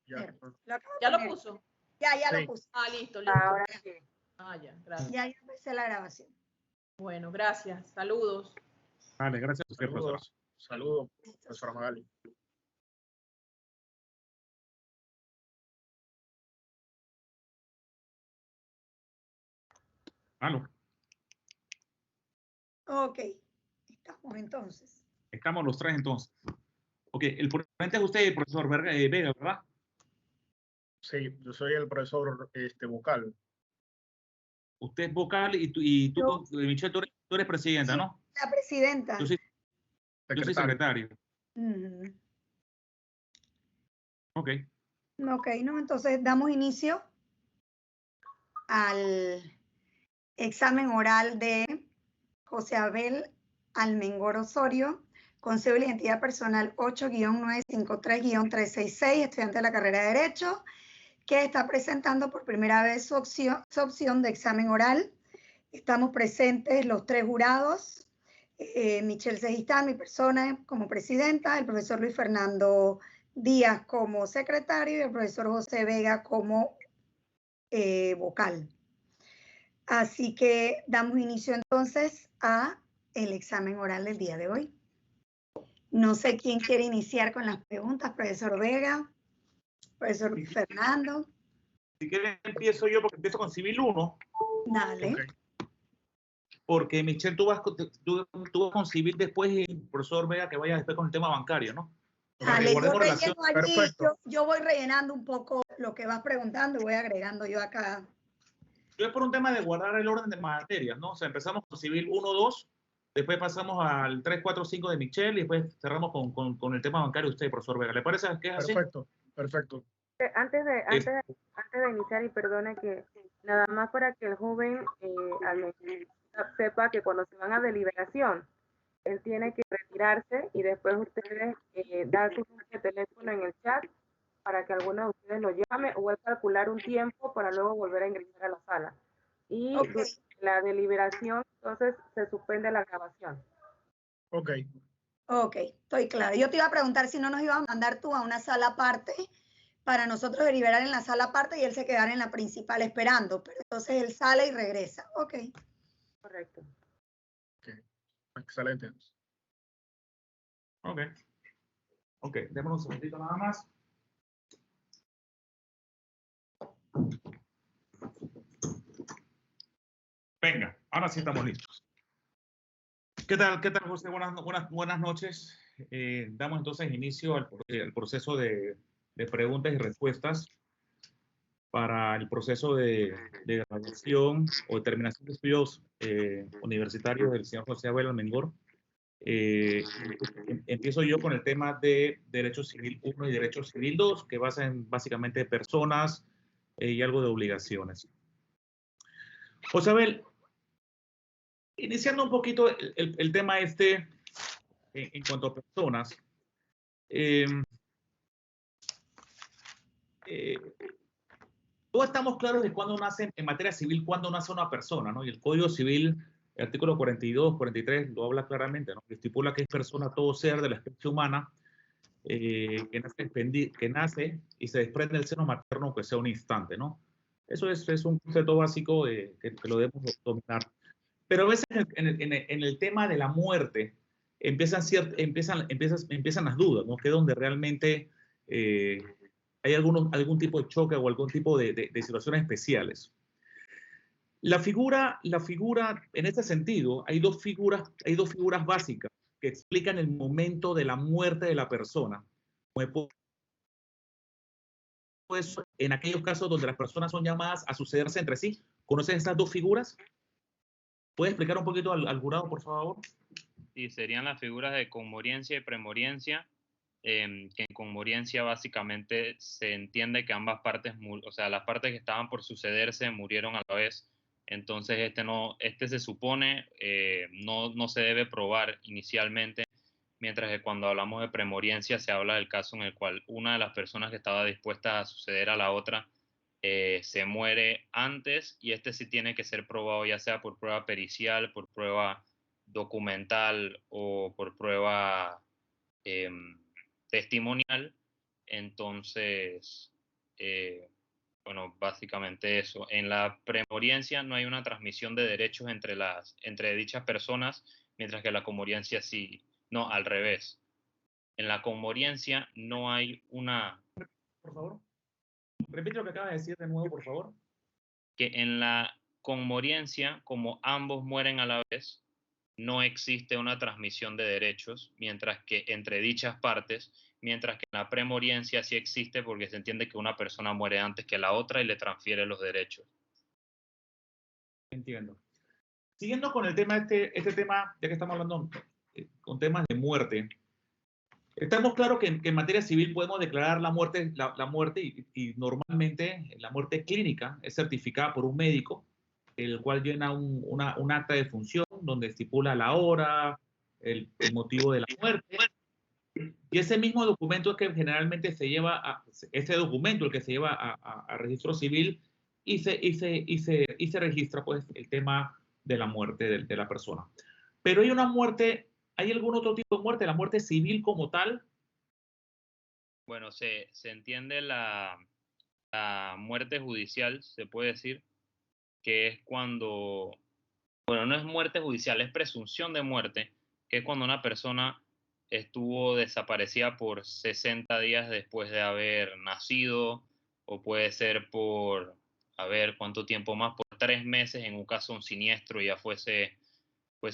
Ya. ¿Ya lo puso? Ya Sí. lo puse. Ah, listo, listo. Ahora sí. Ah, ya, gracias. Ya empecé la grabación. Bueno, gracias. Saludos. Vale, gracias a usted, profesora. Saludos, profesora Magali. Aló. Ok, estamos entonces. Estamos los tres entonces. Ok, el ponente es usted, el profesor Vega, ¿verdad? Sí, yo soy el profesor vocal. Usted es vocal y tú, Michelle, tú eres presidenta, Sí, ¿no? la presidenta. Yo soy secretario. Ok. Ok, ¿no? Entonces damos inicio al examen oral de José Abel Almengor Osorio, con cédula de identidad personal 8-953-366, estudiante de la carrera de Derecho, que está presentando por primera vez su opción de examen oral. Estamos presentes los tres jurados, Michelle Segistán, mi persona como presidenta, el profesor Luis Fernando Díaz como secretario y el profesor José Vega como vocal. Así que damos inicio entonces a el examen oral del día de hoy. No sé quién quiere iniciar con las preguntas, profesor Vega, profesor Luis Fernando. Si quieren empiezo yo porque empiezo con Civil 1. Dale. Okay. Porque Michelle, tú vas con Civil después y el profesor Vega que vaya después con el tema bancario, ¿no? Dale, yo relación. relleno allí, Perfecto. yo voy rellenando un poco lo que vas preguntando y voy agregando yo acá. Yo es por un tema de guardar el orden de materias, ¿no? O sea, empezamos con Civil 1, 2, después pasamos al 3, 4, 5 de Michelle y después cerramos con el tema bancario de usted, profesor Vega. ¿Le parece que es así? Perfecto. Antes de iniciar, y perdone que nada más para que el joven sepa que cuando se van a deliberación, él tiene que retirarse y después ustedes dan su número de teléfono en el chat para que alguno de ustedes lo llame o él calcular un tiempo para luego volver a ingresar a la sala. Y durante la deliberación, entonces se suspende la grabación. Ok. Ok, estoy clara. Yo te iba a preguntar si no nos ibas a mandar tú a una sala aparte para nosotros deliberar en la sala aparte y él se quedara en la principal esperando, pero entonces él sale y regresa. Ok. Correcto. Ok. Excelente. Ok. Ok, démonos un segundito nada más. Venga, ahora sí estamos listos. ¿Qué tal, José? Buenas noches. Damos entonces inicio al proceso de preguntas y respuestas para el proceso de graduación o de terminación de estudios universitarios del señor José Abel Almengor. Empiezo yo con el tema de Derecho Civil 1 y Derecho Civil 2, que basan básicamente personas y algo de obligaciones. José Abel, iniciando un poquito el tema en cuanto a personas, todos estamos claros de cuándo nace, en materia civil, cuándo nace una persona, ¿no? Y el Código Civil, el artículo 42, 43, lo habla claramente, ¿no? Que estipula que es persona todo ser de la especie humana que nace y se desprende del seno materno, aunque sea un instante, ¿no? Eso es un concepto básico que lo debemos dominar. Pero a veces en el tema de la muerte empiezan las dudas, ¿no? Que es donde realmente hay algún tipo de choque o algún tipo de situaciones especiales. La figura, en este sentido, hay dos figuras básicas que explican el momento de la muerte de la persona. Pues, en aquellos casos donde las personas son llamadas a sucederse entre sí. ¿Conocen estas dos figuras? ¿Puede explicar un poquito al jurado, por favor? Sí, serían las figuras de conmoriencia y premoriencia, que en conmoriencia básicamente se entiende que ambas partes, o sea, las partes que estaban por sucederse murieron a la vez. Entonces este se supone no se debe probar inicialmente, mientras que cuando hablamos de premoriencia se habla del caso en el cual una de las personas que estaba dispuesta a suceder a la otra se muere antes, y este sí tiene que ser probado ya sea por prueba pericial, por prueba documental o por prueba testimonial. Entonces bueno, básicamente eso. En la premoriencia no hay una transmisión de derechos entre dichas personas, mientras que la comoriencia sí. No, al revés. En la comoriencia no hay una... Por favor. Repite lo que acabas de decir de nuevo, por favor. Que en la comoriencia, como ambos mueren a la vez, no existe una transmisión de derechos, mientras que entre dichas partes, mientras que en la premoriencia sí existe porque se entiende que una persona muere antes que la otra y le transfiere los derechos. Entiendo. Siguiendo con el tema, este tema, ya que estamos hablando con temas de muerte, estamos claros que en materia civil podemos declarar la muerte, y normalmente la muerte clínica es certificada por un médico, el cual llena un acta de función donde estipula la hora, el motivo de la muerte. Y ese mismo documento es que generalmente se lleva ese documento el que se lleva a registro civil y se registra pues el tema de la muerte de la persona. Pero hay una muerte, ¿hay algún otro tipo de muerte? ¿La muerte civil como tal? Bueno, se entiende la muerte judicial, se puede decir, que es cuando, bueno, no es muerte judicial, es presunción de muerte, que es cuando una persona estuvo desaparecida por 60 días después de haber nacido, o puede ser por, a ver, ¿cuánto tiempo más? Por 3 meses en un caso un siniestro, ya fuese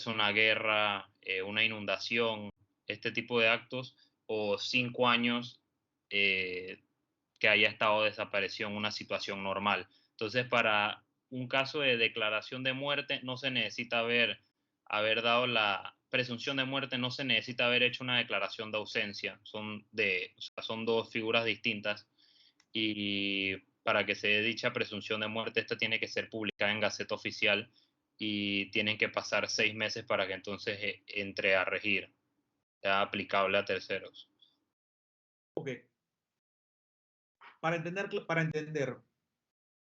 una guerra, una inundación, este tipo de actos, o 5 años que haya estado desaparecido en una situación normal. Entonces, para un caso de declaración de muerte, no se necesita haber dado la presunción de muerte, no se necesita haber hecho una declaración de ausencia. Son dos figuras distintas. Y para que se dé dicha presunción de muerte, esta tiene que ser publicada en Gaceta Oficial y tienen que pasar 6 meses para que entonces entre a regir, sea aplicable a terceros. Ok. Para entender,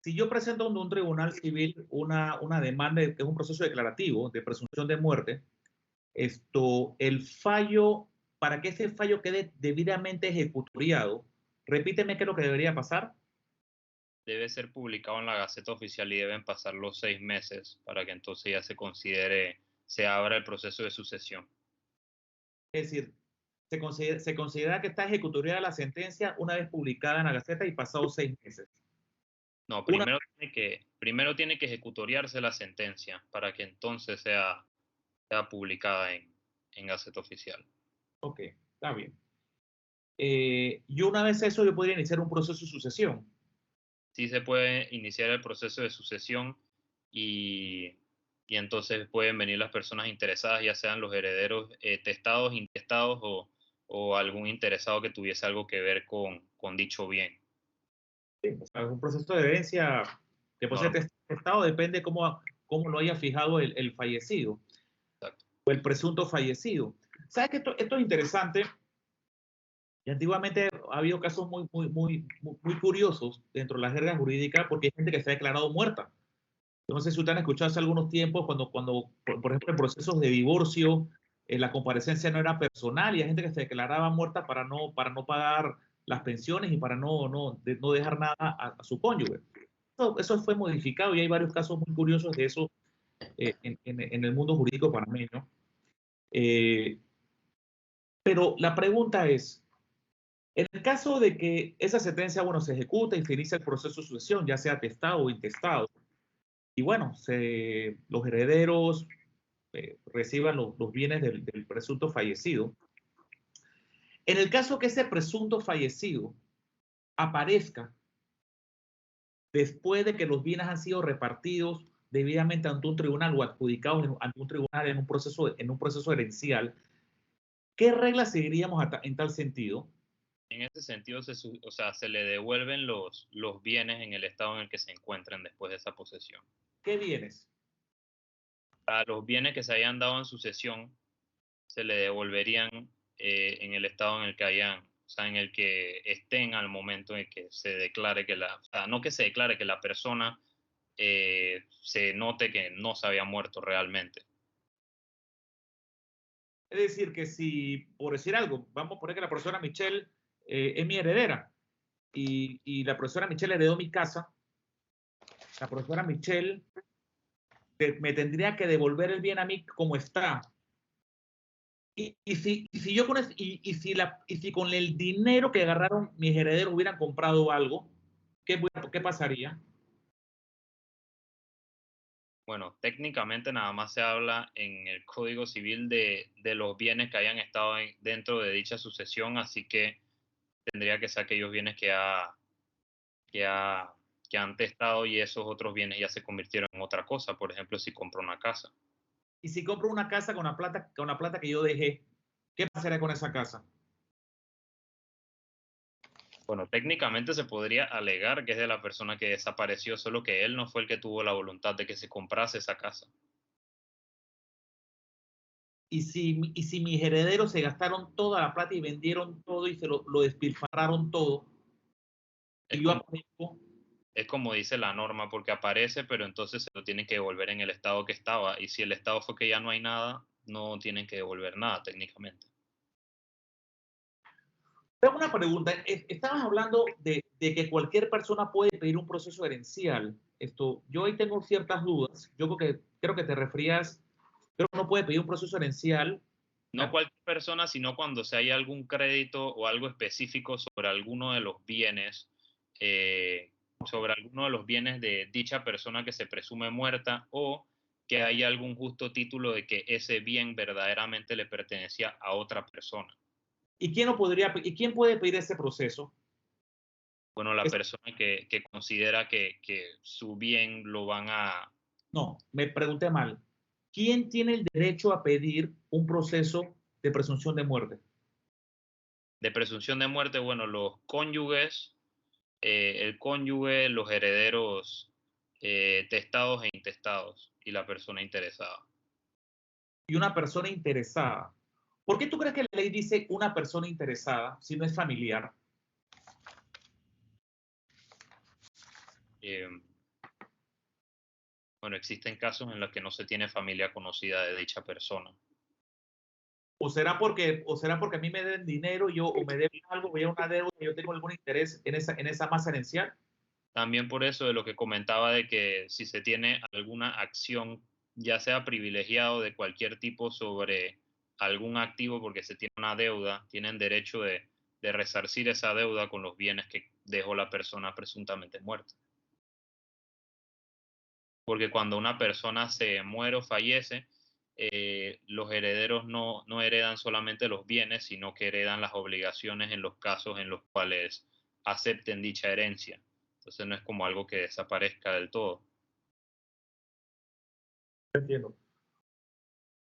si yo presento ante un tribunal civil una demanda, que es un proceso declarativo de presunción de muerte, el fallo, para que ese fallo quede debidamente ejecutoriado, repíteme qué es lo que debería pasar. Debe ser publicado en la Gaceta Oficial y deben pasar los 6 meses para que entonces ya se abra el proceso de sucesión. Es decir, se considera que está ejecutoriada la sentencia una vez publicada en la Gaceta y pasados 6 meses. No, primero tiene que ejecutoriarse la sentencia para que entonces sea publicada en Gaceta Oficial. Ok, está bien. Y una vez eso, yo podría iniciar un proceso de sucesión. Sí se puede iniciar el proceso de sucesión y entonces pueden venir las personas interesadas, ya sean los herederos testados, intestados o algún interesado que tuviese algo que ver con dicho bien. Sí, o sea, un proceso de herencia que puede ser testado, depende cómo lo haya fijado el fallecido. Exacto. O el presunto fallecido. ¿Sabes que esto es interesante? Y antiguamente ha habido casos muy curiosos dentro de la jerga jurídica porque hay gente que se ha declarado muerta. Yo no sé si ustedes han escuchado hace algunos tiempos cuando por ejemplo, en procesos de divorcio, la comparecencia no era personal y hay gente que se declaraba muerta para no pagar las pensiones y para no dejar nada a su cónyuge. Eso fue modificado y hay varios casos muy curiosos de eso en el mundo jurídico panameño. Pero la pregunta es, en el caso de que esa sentencia, bueno, se ejecuta y se inicia el proceso de sucesión, ya sea testado o intestado, y bueno, los herederos reciban los bienes del presunto fallecido. En el caso que ese presunto fallecido aparezca después de que los bienes han sido repartidos debidamente ante un tribunal o adjudicados ante un tribunal en un proceso herencial, ¿qué reglas seguiríamos en tal sentido? En ese sentido, se le devuelven los bienes en el estado en el que se encuentren después de esa posesión. ¿Qué bienes? A los bienes que se hayan dado en sucesión se le devolverían en el estado en el que en el que estén al momento en que se declare no que se declare que la persona se note que no se había muerto realmente. Es decir, que si, por decir algo, vamos a poner que la persona Michelle es mi heredera, y la profesora Michelle heredó mi casa, la profesora Michelle me tendría que devolver el bien a mí como está. Y si yo con si con el dinero que agarraron mis herederos hubieran comprado algo, ¿qué pasaría? Bueno, técnicamente nada más se habla en el Código Civil de los bienes que hayan estado dentro de dicha sucesión, así que tendría que ser aquellos bienes que han testado y esos otros bienes ya se convirtieron en otra cosa. Por ejemplo, si compro una casa. Y si compro una casa con la plata que yo dejé, ¿qué pasaría con esa casa? Bueno, técnicamente se podría alegar que es de la persona que desapareció, solo que él no fue el que tuvo la voluntad de que se comprase esa casa. Y si mis herederos se gastaron toda la plata y vendieron todo y se lo despilfarraron todo, y yo aparezco, es como dice la norma, porque aparece, pero entonces se lo tienen que devolver en el estado que estaba. Y si el estado fue que ya no hay nada, no tienen que devolver nada técnicamente. tengo una pregunta. Estabas hablando de que cualquier persona puede pedir un proceso herencial. Yo ahí tengo ciertas dudas. Yo creo que te referías, creo que uno puede pedir un proceso herencial. No cualquier persona, sino cuando se haya algún crédito o algo específico sobre alguno de los bienes, sobre alguno de los bienes de dicha persona que se presume muerta, o que haya algún justo título de que ese bien verdaderamente le pertenecía a otra persona. ¿Y quién puede pedir ese proceso? Bueno, la persona que considera que su bien lo van a... No, me pregunté mal. ¿Quién tiene el derecho a pedir un proceso de presunción de muerte? De presunción de muerte, bueno, los cónyuges, el cónyuge, los herederos testados e intestados y la persona interesada. Y una persona interesada. ¿Por qué tú crees que la ley dice una persona interesada si no es familiar? Bueno, existen casos en los que no se tiene familia conocida de dicha persona. ¿O será porque a mí me den dinero o me deben algo, voy a una deuda y yo tengo algún interés en esa masa herencial? También por eso de lo que comentaba de que si se tiene alguna acción, ya sea privilegiado de cualquier tipo sobre algún activo porque se tiene una deuda, tienen derecho de resarcir esa deuda con los bienes que dejó la persona presuntamente muerta. Porque cuando una persona se muere o fallece, los herederos no heredan solamente los bienes, sino que heredan las obligaciones en los casos en los cuales acepten dicha herencia. Entonces no es como algo que desaparezca del todo. Entiendo.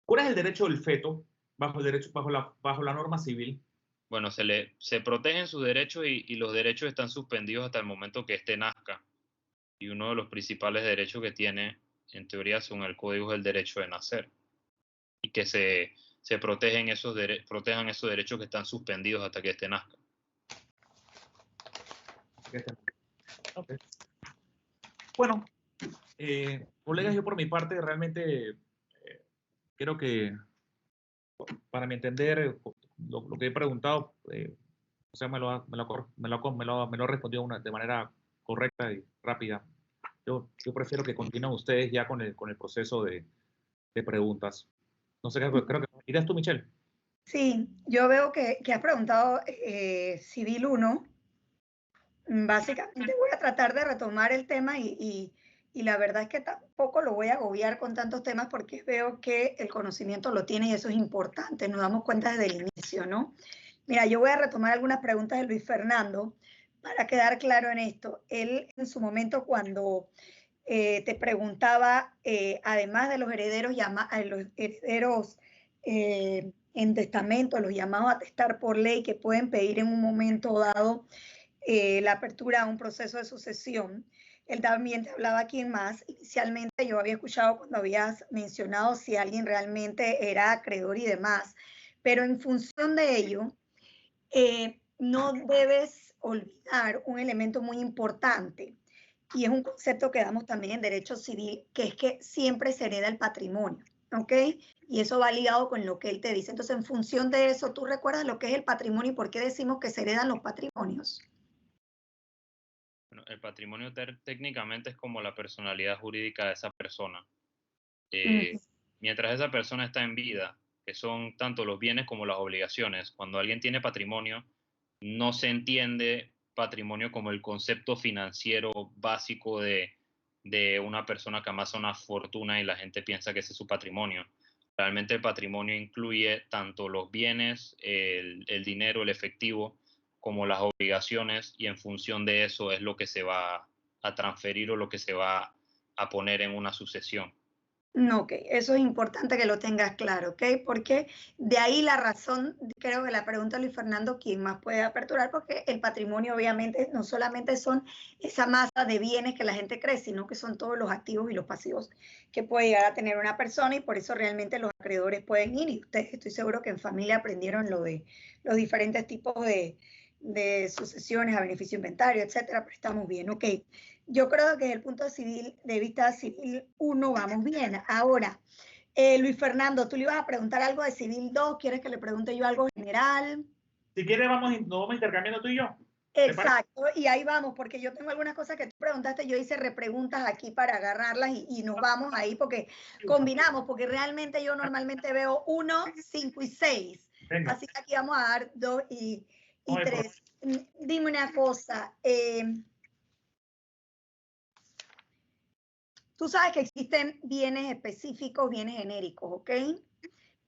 ¿Cuál es el derecho del feto bajo la norma civil? Bueno, se protegen sus derechos y los derechos están suspendidos hasta el momento que éste nazca. Y uno de los principales derechos que tiene, en teoría, según el código, es el derecho de nacer. Y que se protejan esos derechos que están suspendidos hasta que éste nazca. Okay. Bueno, colegas, yo por mi parte realmente creo que, para mi entender, lo que he preguntado, o sea, me lo ha respondido de manera correcta y rápida. Yo prefiero que continúen ustedes ya con el proceso de preguntas. No sé, creo que irás tú, Michelle. Sí, yo veo que has preguntado Civil 1. Básicamente voy a tratar de retomar el tema y la verdad es que tampoco lo voy a agobiar con tantos temas porque veo que el conocimiento lo tiene y eso es importante, nos damos cuenta desde el inicio, ¿no? Mira, yo voy a retomar algunas preguntas de Luis Fernando para quedar claro en esto. Él en su momento cuando te preguntaba, además de los herederos, en testamento, los llamados a testar por ley que pueden pedir en un momento dado la apertura a un proceso de sucesión. Él también te hablaba quién más. Inicialmente yo había escuchado cuando habías mencionado si alguien realmente era acreedor y demás, pero en función de ello, no debes olvidar un elemento muy importante y es un concepto que damos también en derecho civil, que es que siempre se hereda el patrimonio, ¿ok? Y eso va ligado con lo que él te dice. Entonces, en función de eso, ¿tú recuerdas lo que es el patrimonio y por qué decimos que se heredan los patrimonios? el patrimonio técnicamente es como la personalidad jurídica de esa persona. Mientras esa persona está en vida, que son tanto los bienes como las obligaciones, cuando alguien tiene patrimonio, no se entiende patrimonio como el concepto financiero básico de una persona que amasa una fortuna y la gente piensa que ese es su patrimonio. Realmente el patrimonio incluye tanto los bienes, el dinero, el efectivo, como las obligaciones, y en función de eso es lo que se va a transferir o lo que se va a poner en una sucesión. Ok, eso es importante que lo tengas claro, ¿ok? Porque de ahí la razón, creo que la pregunta de Luis Fernando, ¿quién más puede aperturar? Porque el patrimonio obviamente no solamente son esa masa de bienes que la gente cree, sino que son todos los activos y los pasivos que puede llegar a tener una persona, y por eso realmente los acreedores pueden ir, y ustedes estoy seguro que en familia aprendieron lo de los diferentes tipos de sucesiones a beneficio inventario, etcétera, pero estamos bien, ok. Yo creo que desde el punto de vista civil 1 vamos bien. Ahora, Luis Fernando, tú le ibas a preguntar algo de civil 2, ¿quieres que le pregunte yo algo general? Si quieres, nos vamos intercambiando tú y yo. Exacto, y ahí vamos, porque yo tengo algunas cosas que tú preguntaste, yo hice repreguntas aquí para agarrarlas y nos vamos ahí porque combinamos, porque realmente yo normalmente veo 1, 5 y 6. Venga. Así que aquí vamos a dar 2 y No hay 3. Dime una cosa, tú sabes que existen bienes específicos, bienes genéricos, ¿ok?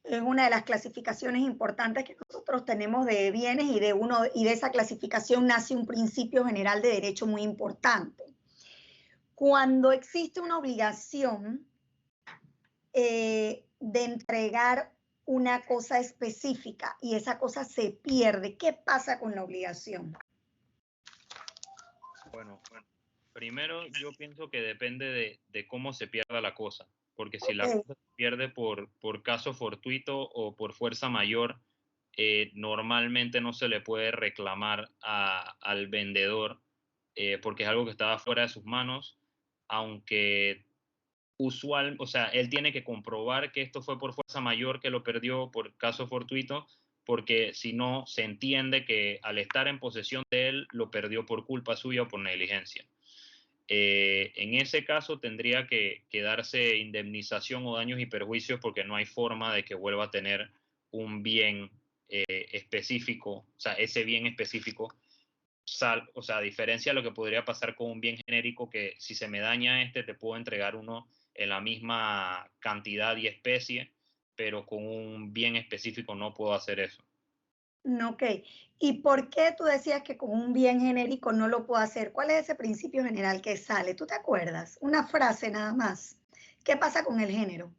Es una de las clasificaciones importantes que nosotros tenemos de bienes, y de esa clasificación nace un principio general de derecho muy importante. Cuando existe una obligación de entregar una cosa específica y esa cosa se pierde, ¿qué pasa con la obligación? Bueno, primero yo pienso que depende de cómo se pierda la cosa, porque si la cosa se pierde por caso fortuito o por fuerza mayor, normalmente no se le puede reclamar al vendedor, porque es algo que estaba fuera de sus manos, aunque o sea, él tiene que comprobar que esto fue por fuerza mayor, que lo perdió por caso fortuito, porque si no, se entiende que al estar en posesión de él, lo perdió por culpa suya o por negligencia. En ese caso tendría que darse indemnización o daños y perjuicios, porque no hay forma de que vuelva a tener un bien específico, o sea, ese bien específico, o sea, a diferencia de lo que podría pasar con un bien genérico, que si se me daña te puedo entregar uno en la misma cantidad y especie, pero con un bien específico no puedo hacer eso. Ok. ¿Y por qué tú decías que con un bien genérico no lo puedo hacer? ¿Cuál es ese principio general que sale? ¿Tú te acuerdas? Una frase nada más. ¿Qué pasa con el género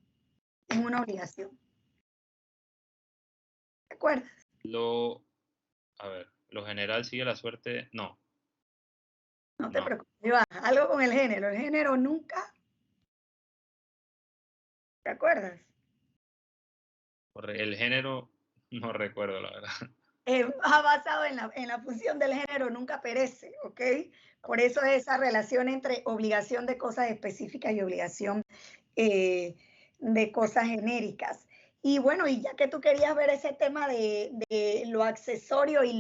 en una obligación? ¿Te acuerdas? A ver, lo general sigue la suerte, no. No te preocupes, Iván, algo con el género nunca. ¿Te acuerdas? El género no recuerdo, la verdad. Va basado en la función del género, nunca perece, ¿ok? Por eso es esa relación entre obligación de cosas específicas y obligación de cosas genéricas. Y bueno, y ya que tú querías ver ese tema de lo accesorio y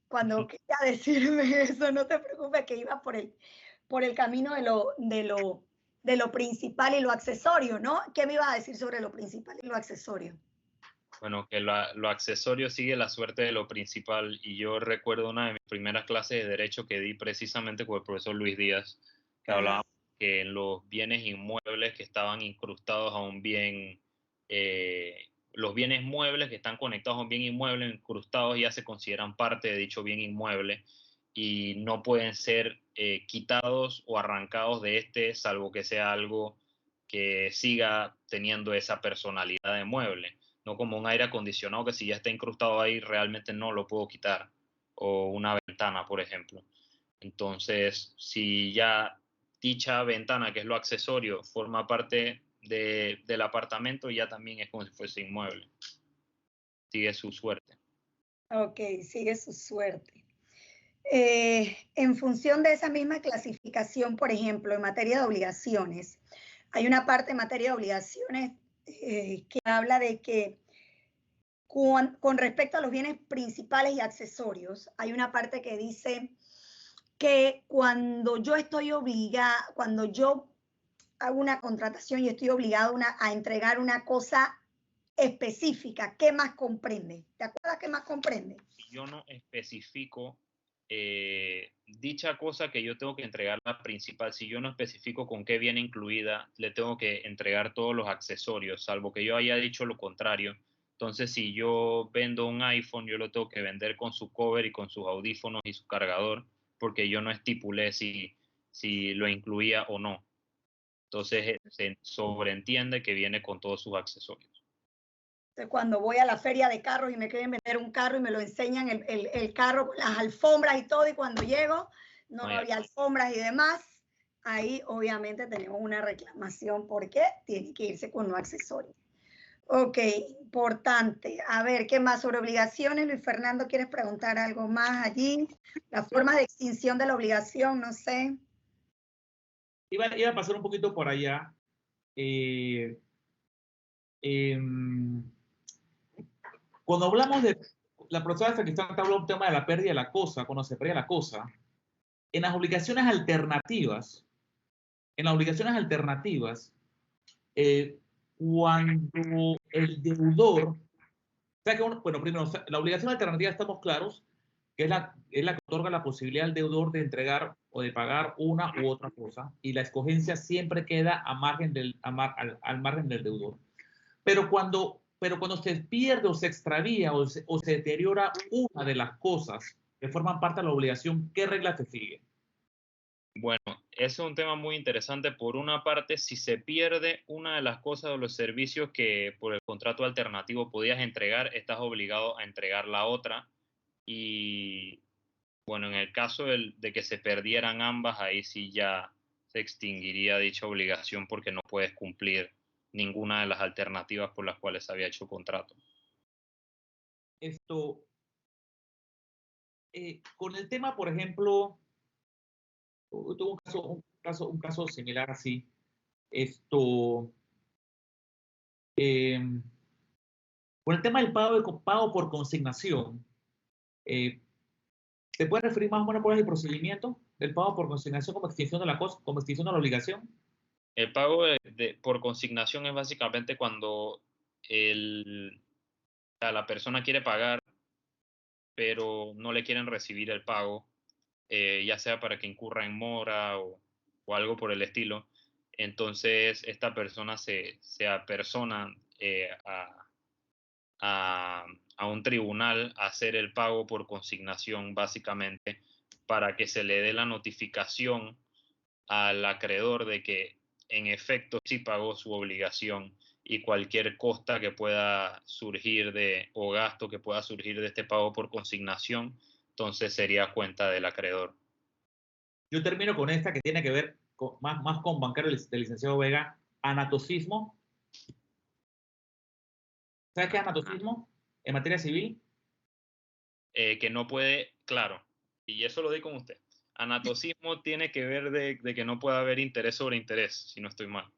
cuando quería decirme eso, no te preocupes, que iba por el camino de lo principal y lo accesorio, ¿no? ¿Qué me ibas a decir sobre lo principal y lo accesorio? Bueno, que lo accesorio sigue la suerte de lo principal, y yo recuerdo una de mis primeras clases de Derecho que di precisamente con el profesor Luis Díaz, que hablaba que en los bienes inmuebles que estaban incrustados a un bien, los bienes muebles que están conectados a un bien inmueble incrustados ya se consideran parte de dicho bien inmueble y no pueden ser quitados o arrancados de salvo que sea algo que siga teniendo esa personalidad de mueble. No como un aire acondicionado que si ya está incrustado ahí realmente no lo puedo quitar, o una ventana, por ejemplo. Entonces, si ya dicha ventana, que es lo accesorio, forma parte del apartamento, ya también es como si fuese inmueble. Sigue su suerte. Ok, sigue su suerte. En función de esa misma clasificación, por ejemplo, en materia de obligaciones, hay una parte en materia de obligaciones que habla de que con respecto a los bienes principales y accesorios, hay una parte que dice que cuando yo estoy obligada, cuando yo hago una contratación y estoy obligado a entregar una cosa específica, ¿qué más comprende? ¿Te acuerdas qué más comprende? Yo no especifico dicha cosa que yo tengo que entregar la principal. Si yo no especifico con qué viene incluida, le tengo que entregar todos los accesorios, salvo que yo haya dicho lo contrario. Entonces, si yo vendo un iPhone, yo lo tengo que vender con su cover y con sus audífonos y su cargador, porque yo no estipulé si lo incluía o no. Entonces, se sobreentiende que viene con todos sus accesorios. Cuando voy a la feria de carros y me quieren vender un carro y me lo enseñan el carro con las alfombras y todo, y cuando llego no había alfombras y demás, ahí obviamente tenemos una reclamación porque tiene que irse con un accesorio. Ok, importante. A ver, ¿qué más sobre obligaciones? Luis Fernando, ¿quieres preguntar algo más allí? Las formas de extinción de la obligación, no sé. Iba a pasar un poquito por allá. Cuando hablamos de la profesora Sacristán habló un tema de la pérdida de la cosa, cuando se pierde la cosa, en las obligaciones alternativas, cuando el deudor, o sea que bueno, primero, la obligación alternativa estamos claros que es la que otorga la posibilidad al deudor de entregar o de pagar una u otra cosa, y la escogencia siempre queda al margen del deudor. Pero cuando se pierde o se extravía o se deteriora una de las cosas que forman parte de la obligación, ¿qué regla se sigue? Bueno, ese es un tema muy interesante. Por una parte, si se pierde una de las cosas o los servicios que por el contrato alternativo podías entregar, estás obligado a entregar la otra. Y bueno, en el caso de que se perdieran ambas, ahí sí ya se extinguiría dicha obligación porque no puedes cumplir ninguna de las alternativas por las cuales se había hecho contrato. Con el tema, por ejemplo, tuve un caso similar así. Con el tema del pago por consignación, ¿te puedes referir más o menos cuál es el procedimiento del pago por consignación como extinción de la obligación? El pago por consignación es básicamente cuando la persona quiere pagar, pero no le quieren recibir el pago, ya sea para que incurra en mora o algo por el estilo. Entonces, esta persona se apersona a un tribunal a hacer el pago por consignación, básicamente, para que se le dé la notificación al acreedor de que en efecto sí pagó su obligación, y cualquier costa que pueda surgir o gasto que pueda surgir de este pago por consignación, entonces sería cuenta del acreedor. Yo termino con esta que tiene que ver más con bancario del licenciado Vega, anatocismo. ¿Sabes qué es anatocismo en materia civil? Que no puede, claro, y eso lo di con usted. Anatocismo tiene que ver de que no puede haber interés sobre interés, si no estoy mal.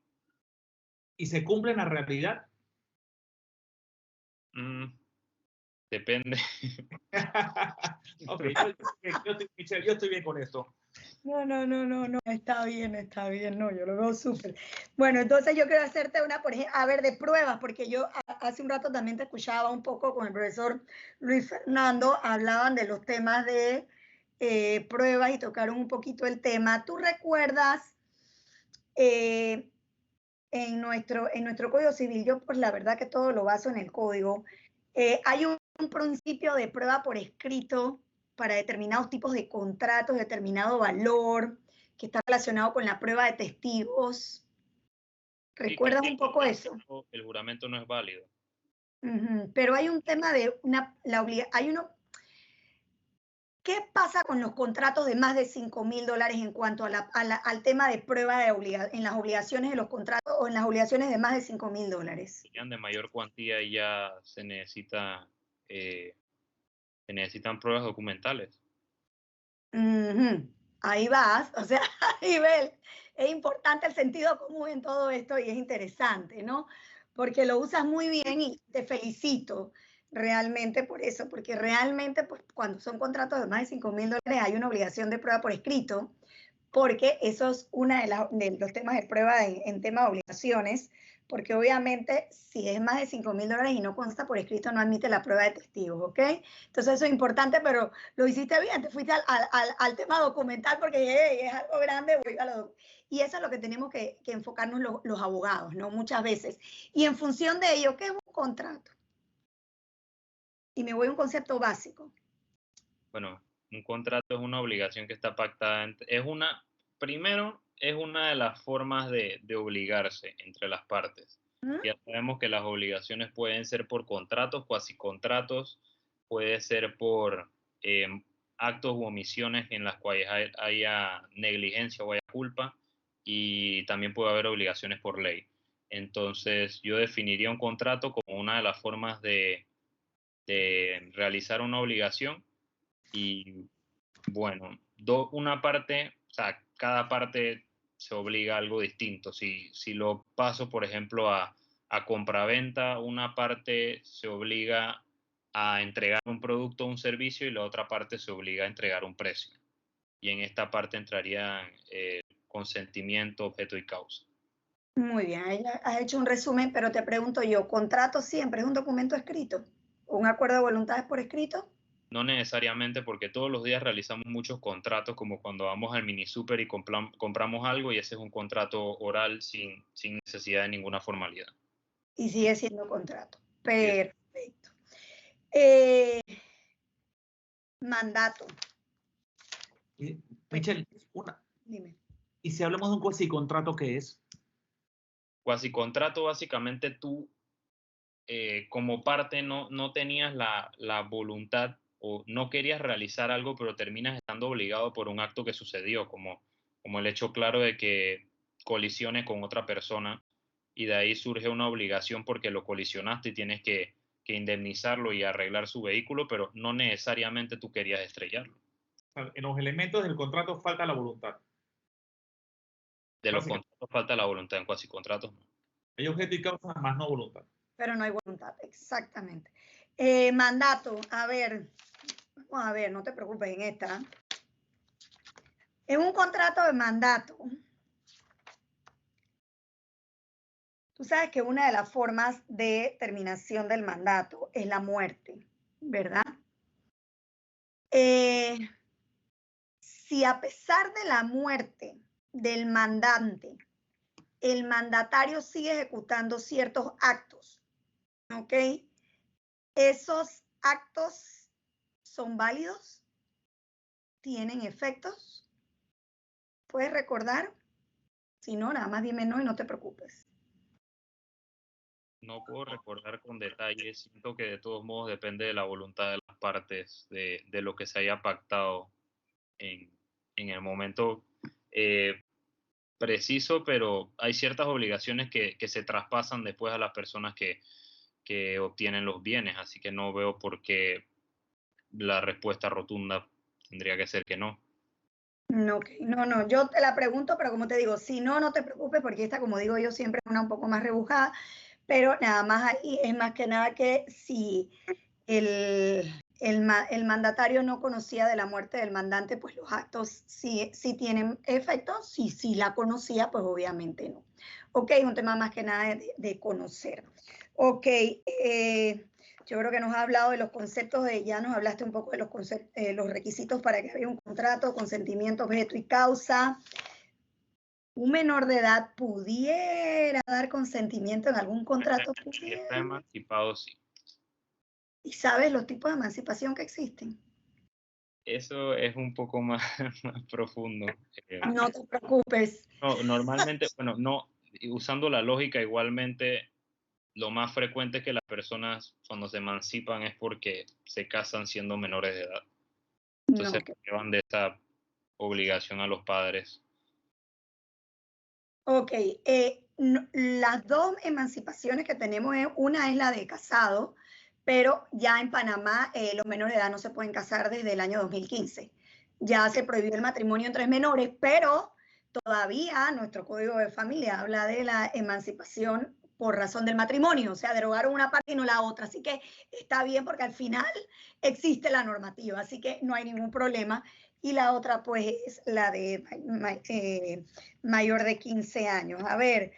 ¿Y se cumple en la realidad? Depende. Ok, yo estoy bien con esto. No, está bien, no, yo lo veo súper. Bueno, entonces yo quiero hacerte una, por ejemplo, a ver, de pruebas, porque yo hace un rato también te escuchaba un poco con el profesor Luis Fernando, hablaban de los temas de pruebas y tocaron un poquito el tema. ¿Tú recuerdas en nuestro Código Civil, yo pues la verdad que todo lo baso en el código, hay un principio de prueba por escrito para determinados tipos de contratos, determinado valor, que está relacionado con la prueba de testigos? ¿Recuerdas un poco eso? El juramento no es válido. Pero hay un tema de ¿qué pasa con los contratos de más de $5,000 en cuanto al tema de prueba en las obligaciones de los contratos o en las obligaciones de más de $5,000? De mayor cuantía ya se necesitan pruebas documentales. Ahí vas, o sea, ahí ves, es importante el sentido común en todo esto y es interesante, ¿no? Porque lo usas muy bien y te felicito. realmente por eso, porque realmente pues, cuando son contratos de más de $5.000 hay una obligación de prueba por escrito, porque eso es uno de los temas de prueba en tema de obligaciones, porque obviamente si es más de $5.000 y no consta por escrito, no admite la prueba de testigos, ¿ok? Entonces eso es importante, pero lo hiciste bien, te fuiste al tema documental porque hey, es algo grande, y eso es lo que tenemos que enfocarnos los abogados, ¿no? Muchas veces. Y en función de ello, ¿qué es un contrato? Y me voy a un concepto básico. Bueno, un contrato es una obligación que está pactada, primero, es una de las formas de obligarse entre las partes. Ya sabemos que las obligaciones pueden ser por contratos, cuasicontratos, puede ser por actos u omisiones en las cuales haya negligencia o haya culpa, y también puede haber obligaciones por ley. Entonces, yo definiría un contrato como una de las formas de realizar una obligación. Y bueno, una parte, o sea, cada parte se obliga a algo distinto. Si lo paso, por ejemplo, a compraventa, una parte se obliga a entregar un producto o un servicio y la otra parte se obliga a entregar un precio. Y en esta parte entrarían consentimiento, objeto y causa. Muy bien, ahí has hecho un resumen, pero te pregunto yo, ¿contrato siempre es un documento escrito? ¿Un acuerdo de voluntades por escrito? No necesariamente, porque todos los días realizamos muchos contratos, como cuando vamos al mini super y compramos algo, y ese es un contrato oral sin necesidad de ninguna formalidad. Y sigue siendo contrato. Perfecto. Mandato. Michelle, Dime. ¿y si hablamos de un cuasicontrato, qué es? Cuasicontrato, básicamente tú como parte no tenías la voluntad o no querías realizar algo, pero terminas estando obligado por un acto que sucedió, como el hecho claro de que colisiones con otra persona, y de ahí surge una obligación porque lo colisionaste y tienes que indemnizarlo y arreglar su vehículo, pero no necesariamente tú querías estrellarlo. En los elementos del contrato falta la voluntad. De los contratos falta la voluntad, en cuasicontratos no. Hay objeto y causa, más no voluntad. Pero no hay voluntad, exactamente. Mandato, a ver, vamos a ver, no te preocupes en esta. En un contrato de mandato, tú sabes que una de las formas de terminación del mandato es la muerte, ¿verdad? Si a pesar de la muerte del mandante, el mandatario sigue ejecutando ciertos actos, ¿ok? ¿Esos actos son válidos? ¿Tienen efectos? ¿Puedes recordar? Si no, nada más dime no y no te preocupes. No puedo recordar con detalle, siento que de todos modos depende de la voluntad de las partes, de lo que se haya pactado en el momento preciso, pero hay ciertas obligaciones que se traspasan después a las personas que obtienen los bienes, así que no veo por qué la respuesta rotunda tendría que ser que no. No, okay. No, yo te la pregunto, pero como te digo, si no, no te preocupes, porque esta, como digo yo, siempre es una un poco más rebujada, pero nada más ahí es más que nada que si el mandatario no conocía de la muerte del mandante, pues los actos sí tienen efecto. Si la conocía, pues obviamente no. Ok, un tema más que nada de conocer. Ok, yo creo que nos ha hablado de los conceptos, ya nos hablaste un poco de los requisitos para que haya un contrato, consentimiento, objeto y causa. ¿Un menor de edad pudiera dar consentimiento en algún contrato? Si está emancipado, sí. ¿Y sabes los tipos de emancipación que existen? Eso es un poco más profundo. No te preocupes. No, normalmente, bueno, no, usando la lógica, igualmente lo más frecuente es que las personas cuando se emancipan es porque se casan siendo menores de edad. Entonces llevan de esa obligación a los padres. Ok, las dos emancipaciones que tenemos, una es la de casado, pero ya en Panamá los menores de edad no se pueden casar desde el año 2015. Ya se prohibió el matrimonio entre menores, pero todavía nuestro Código de Familia habla de la emancipación por razón del matrimonio, o sea, derogaron una parte y no la otra, así que está bien porque al final existe la normativa, así que no hay ningún problema. Y la otra pues es la de mayor de 15 años. A ver,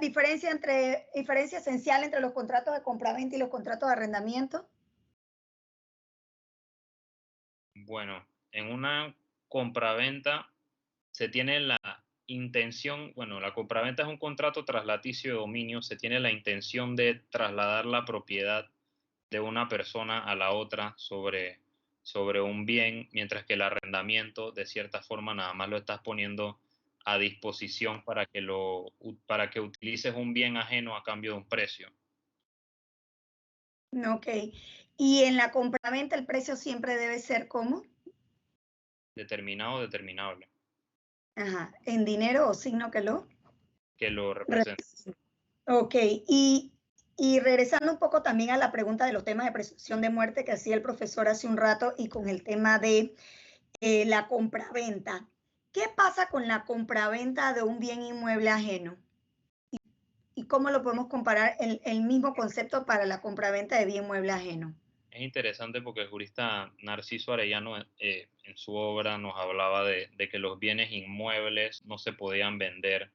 diferencia esencial entre los contratos de compraventa y los contratos de arrendamiento. Bueno, en una compraventa se tiene la intención, bueno, la compraventa es un contrato traslaticio de dominio, se tiene la intención de trasladar la propiedad de una persona a la otra sobre un bien, mientras que el arrendamiento, de cierta forma, nada más lo estás poniendo a disposición para que utilices un bien ajeno a cambio de un precio. Ok. Y en la compraventa el precio siempre debe ser ¿cómo? Determinado o determinable. Ajá. ¿En dinero o signo que lo representa. Ok. Y regresando un poco también a la pregunta de los temas de presunción de muerte que hacía el profesor hace un rato y con el tema de la compraventa. ¿Qué pasa con la compraventa de un bien inmueble ajeno? ¿Y cómo lo podemos comparar el mismo concepto para la compraventa de bien mueble ajeno? Es interesante porque el jurista Narciso Arellano en su obra nos hablaba de que los bienes inmuebles no se podían vender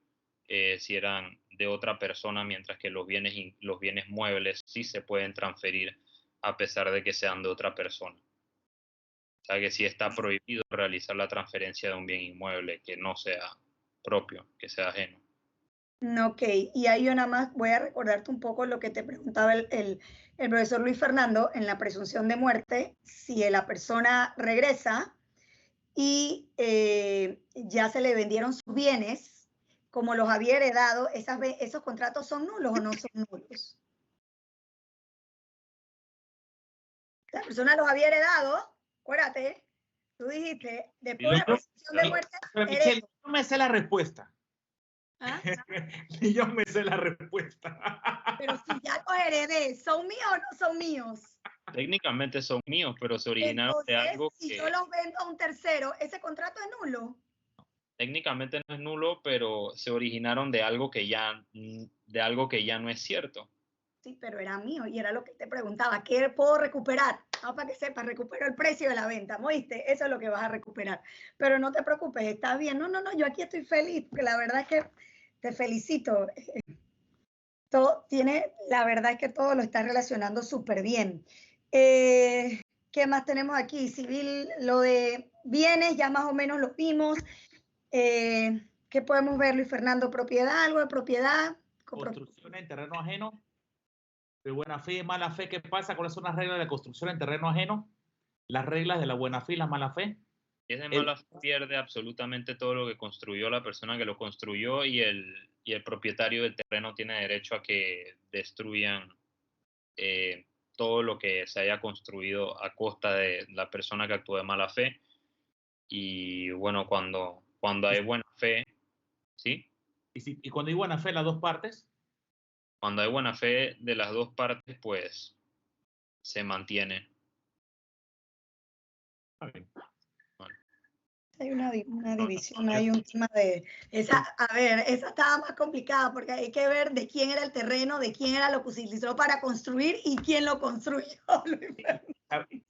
si eran de otra persona, mientras que los bienes muebles sí se pueden transferir a pesar de que sean de otra persona. O sea que sí está prohibido realizar la transferencia de un bien inmueble que no sea propio, que sea ajeno. Ok, y ahí yo nada más voy a recordarte un poco lo que te preguntaba el profesor Luis Fernando en la presunción de muerte. Si la persona regresa y ya se le vendieron sus bienes, como los había heredado, ¿esos contratos son nulos o no son nulos? La persona los había heredado, acuérdate, tú dijiste, después de la presunción de muerte... Michelle, no me sé la respuesta. ¿Ah? Ni yo me sé la respuesta. Pero si ya los heredé, ¿son míos o no son míos? Técnicamente son míos, pero se originaron de algo si que... yo los vendo a un tercero, ¿ese contrato es nulo? Técnicamente no es nulo, pero se originaron de algo que ya no es cierto. Sí, pero era mío y era lo que te preguntaba. ¿Qué puedo recuperar? Para que sepas, recupero el precio de la venta, ¿me oíste? Eso es lo que vas a recuperar. Pero no te preocupes, está bien. No, yo aquí estoy feliz, porque la verdad es que te felicito. La verdad es que todo lo está relacionando súper bien. ¿Qué más tenemos aquí? Civil, lo de bienes, ya más o menos lo vimos. ¿Qué podemos ver, Luis Fernando? ¿Propiedad? ¿Algo de propiedad? Construcción en terreno ajeno. De buena fe y mala fe, ¿qué pasa? ¿Cuáles son las reglas de construcción en terreno ajeno? Las reglas de la buena fe y la mala fe. Si es de mala fe, pierde absolutamente todo lo que construyó la persona que lo construyó y el propietario del terreno tiene derecho a que destruyan todo lo que se haya construido a costa de la persona que actuó de mala fe. Y bueno, cuando hay buena fe, ¿sí? Y cuando hay buena fe, las dos partes. Cuando hay buena fe de las dos partes, pues se mantiene. Hay una división, hay un tema de... a ver, esa estaba más complicada porque hay que ver de quién era el terreno, de quién era lo que se utilizó para construir y quién lo construyó.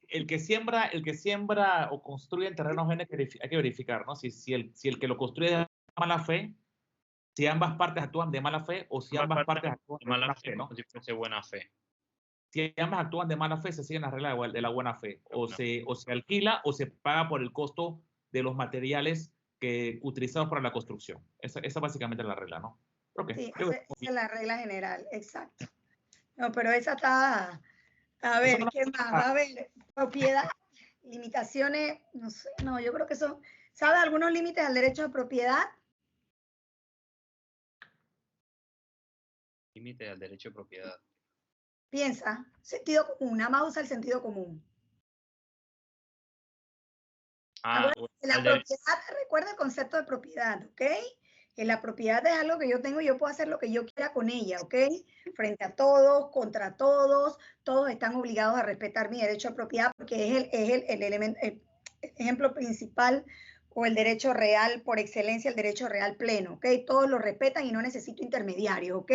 El que siembra o construye en terreno ajeno hay que verificar, ¿no? Si el que lo construye de mala fe, si ambas partes actúan de mala fe o si ambas partes actúan de mala fe, ¿no? Si fuese buena fe. Si ambas actúan de mala fe, se siguen las reglas de la buena fe. O se alquila o se paga por el costo de los materiales utilizados para la construcción. Esa básicamente es la regla, ¿no? Okay. Sí, esa es la regla general, exacto. No, pero esa está... A ver, ¿qué más? Va a haber propiedad, limitaciones, no sé, no, yo creo que son... ¿Sabe algunos límites al derecho de propiedad? Límite al derecho de propiedad. Piensa, sentido común, nada más usa el sentido común. La propiedad, recuerda el concepto de propiedad, ¿ok? Que la propiedad es algo que yo tengo y yo puedo hacer lo que yo quiera con ella, ¿ok? Frente a todos, contra todos, todos están obligados a respetar mi derecho a propiedad porque es el elemento, el ejemplo principal o el derecho real por excelencia, el derecho real pleno, ¿ok? Todos lo respetan y no necesito intermediarios, ¿ok?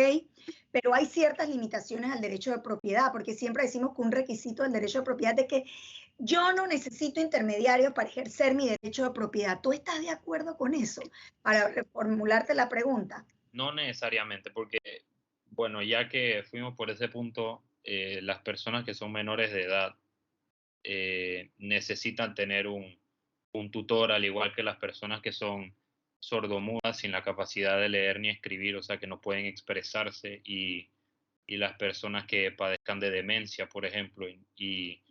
pero hay ciertas limitaciones al derecho de propiedad, porque siempre decimos que un requisito del derecho de propiedad es que yo no necesito intermediarios para ejercer mi derecho de propiedad. ¿Tú estás de acuerdo con eso? Para reformularte la pregunta. No necesariamente, porque, bueno, ya que fuimos por ese punto, las personas que son menores de edad necesitan tener un tutor, al igual que las personas que son sordomudas sin la capacidad de leer ni escribir, o sea, que no pueden expresarse, y las personas que padezcan de demencia, por ejemplo, y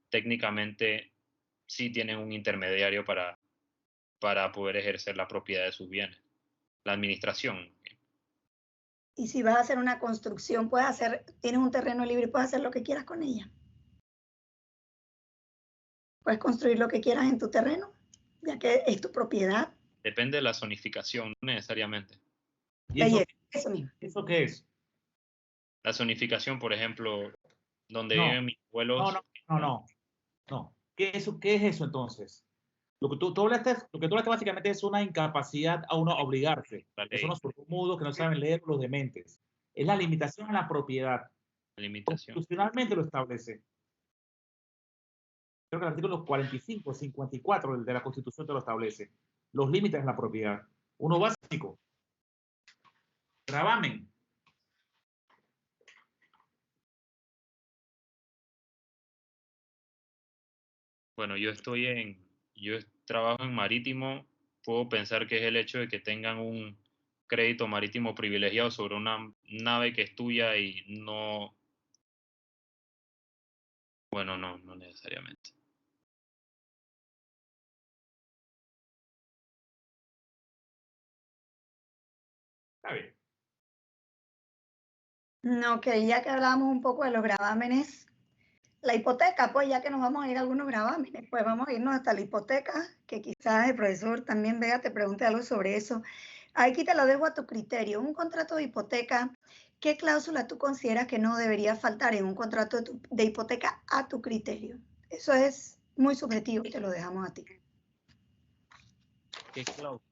técnicamente sí tienen un intermediario para poder ejercer la propiedad de sus bienes, la administración. Y si vas a hacer una construcción, tienes un terreno libre y puedes hacer lo que quieras con ella. Puedes construir lo que quieras en tu terreno, ya que es tu propiedad. Depende de la zonificación, no necesariamente. ¿Y eso, Eso mismo. eso qué es? La zonificación, por ejemplo, donde No, viven mis abuelos. No. ¿Qué es eso entonces? Lo que tú hablaste básicamente es una incapacidad a uno obligarse. Son los sordomudos que no saben leer, los dementes. Es la limitación a la propiedad. Limitación. Constitucionalmente lo establece. Creo que el artículo 45, 54 de la Constitución te lo establece. Los límites de la propiedad. Uno básico. Gravamen. Bueno, yo trabajo en marítimo, puedo pensar que es el hecho de que tengan un crédito marítimo privilegiado sobre una nave que es tuya y no, bueno, no necesariamente. Está bien. No, que ya que hablábamos un poco de los gravámenes, la hipoteca, pues ya que nos vamos a ir a algunos gravámenes, pues vamos a irnos hasta la hipoteca, que quizás el profesor también Vega te pregunte algo sobre eso. Aquí te lo dejo a tu criterio. Un contrato de hipoteca, ¿qué cláusula tú consideras que no debería faltar en un contrato de hipoteca a tu criterio? Eso es muy subjetivo y te lo dejamos a ti. ¿Qué cláusula?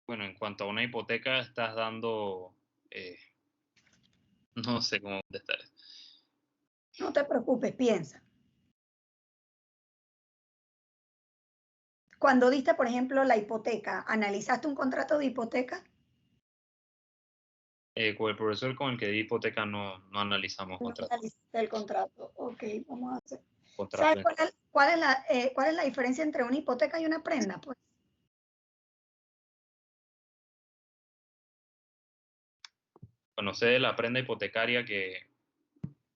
Bueno, en cuanto a una hipoteca, estás dando, no sé cómo contestar eso. No te preocupes, piensa. Cuando diste, por ejemplo, la hipoteca, ¿analizaste un contrato de hipoteca? Con el profesor con el que di hipoteca no analizamos No contratos. analizaste el contrato. Ok, vamos a hacer. Contrato ¿Sabes cuál es la diferencia entre una hipoteca y una prenda? Pues, bueno, sé de la prenda hipotecaria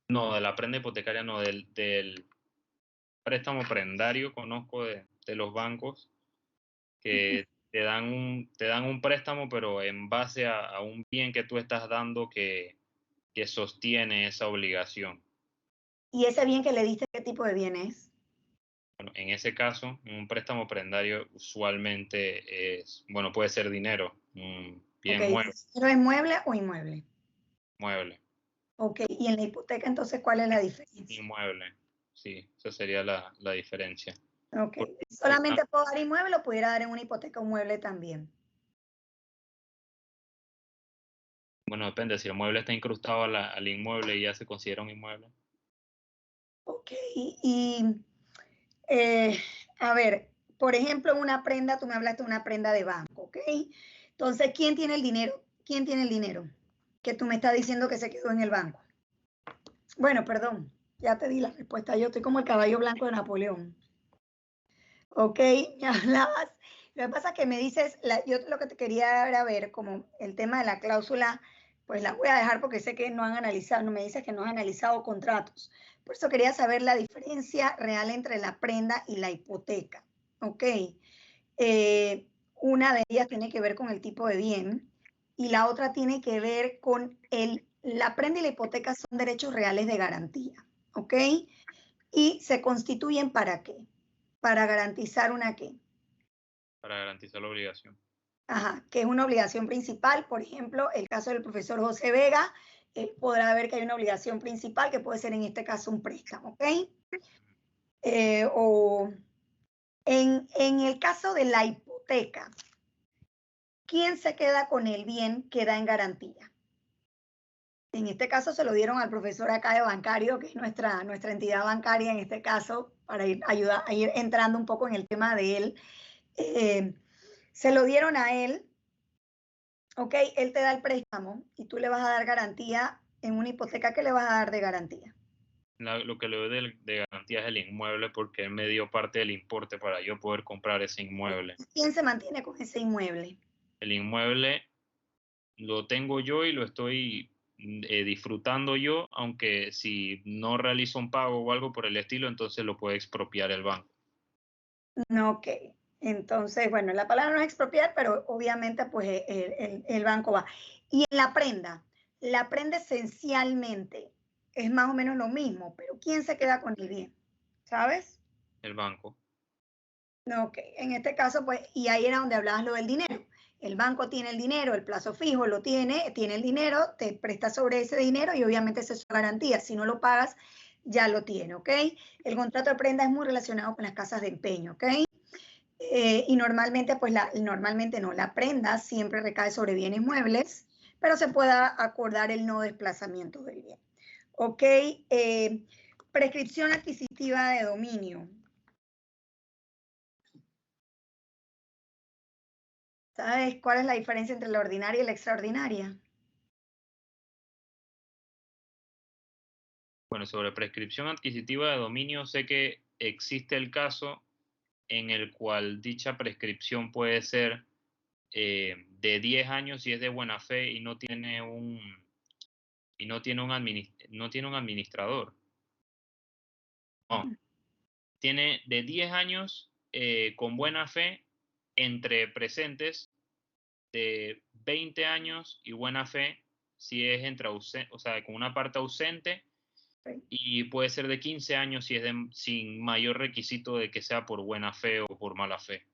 no, de la prenda hipotecaria no, del préstamo prendario conozco de los bancos que te dan un préstamo, pero en base a un bien que tú estás dando que sostiene esa obligación. ¿y ese bien que le diste, qué tipo de bien es? Bueno, en ese caso, un préstamo prendario usualmente puede ser dinero, un bien Okay. mueble. ¿Pero es mueble o inmueble? Mueble. Ok, y en la hipoteca entonces, ¿cuál es la diferencia? Inmueble, sí, esa sería la diferencia. Ok, Porque ¿solamente puedo dar inmueble o pudiera dar en una hipoteca un mueble también? bueno, depende, si el mueble está incrustado al inmueble ya se considera un inmueble. Ok, y a ver, por ejemplo, una prenda, tú me hablaste de una prenda de banco, ¿ok? Entonces, ¿quién tiene el dinero? ¿Quién tiene el dinero? Que tú me estás diciendo que se quedó en el banco. Bueno, perdón, ya te di la respuesta. Yo estoy como el caballo blanco de Napoleón. Ok, me hablabas. Lo que pasa es que me dices, yo lo que te quería era ver como el tema de la cláusula, pues la voy a dejar porque sé que no han analizado, no me dices que no han analizado contratos. Por eso quería saber la diferencia real entre la prenda y la hipoteca. Ok, una de ellas tiene que ver con el tipo de bien y la otra tiene que ver con la prenda y la hipoteca son derechos reales de garantía. Ok, y se constituyen ¿para qué? Para garantizar una qué. Para garantizar la obligación. Ajá, que es una obligación principal. Por ejemplo, el caso del profesor José Vega, él podrá ver que hay una obligación principal que puede ser en este caso un préstamo, ¿ok? O En el caso de la hipoteca, ¿quién se queda con el bien que da en garantía? En este caso se lo dieron al profesor acá de bancario, que es nuestra entidad bancaria en este caso, para ir entrando un poco en el tema de él. Se lo dieron a él, ok, él te da el préstamo y tú le vas a dar garantía en una hipoteca. ¿Qué le vas a dar de garantía? Lo que le doy de garantía es el inmueble porque él me dio parte del importe para yo poder comprar ese inmueble. ¿Quién se mantiene con ese inmueble? El inmueble lo tengo yo y lo estoy disfrutando yo, aunque si no realizo un pago o algo por el estilo, entonces lo puede expropiar el banco. Ok, entonces, bueno, la palabra no es expropiar, pero obviamente pues el banco va. Y en la prenda esencialmente es más o menos lo mismo, pero ¿quién se queda con el bien? ¿Sabes? El banco. Ok, en este caso pues, y ahí era donde hablabas lo del dinero. El banco tiene el dinero, el plazo fijo lo tiene el dinero, te presta sobre ese dinero y obviamente esa es su garantía. Si no lo pagas, ya lo tiene, ¿ok? El contrato de prenda es muy relacionado con las casas de empeño, ¿ok? Y normalmente, pues normalmente no, la prenda siempre recae sobre bienes muebles, pero se pueda acordar el no desplazamiento del bien. ¿Ok? Prescripción adquisitiva de dominio. ¿Sabes cuál es la diferencia entre la ordinaria y la extraordinaria? Bueno, sobre prescripción adquisitiva de dominio, sé que existe el caso en el cual dicha prescripción puede ser de 10 años si es de buena fe y no tiene un administrador. No, tiene de 10 años con buena fe entre presentes, de 20 años y buena fe si es o sea, con una parte ausente, y puede ser de 15 años si es sin mayor requisito de que sea por buena fe o por mala fe.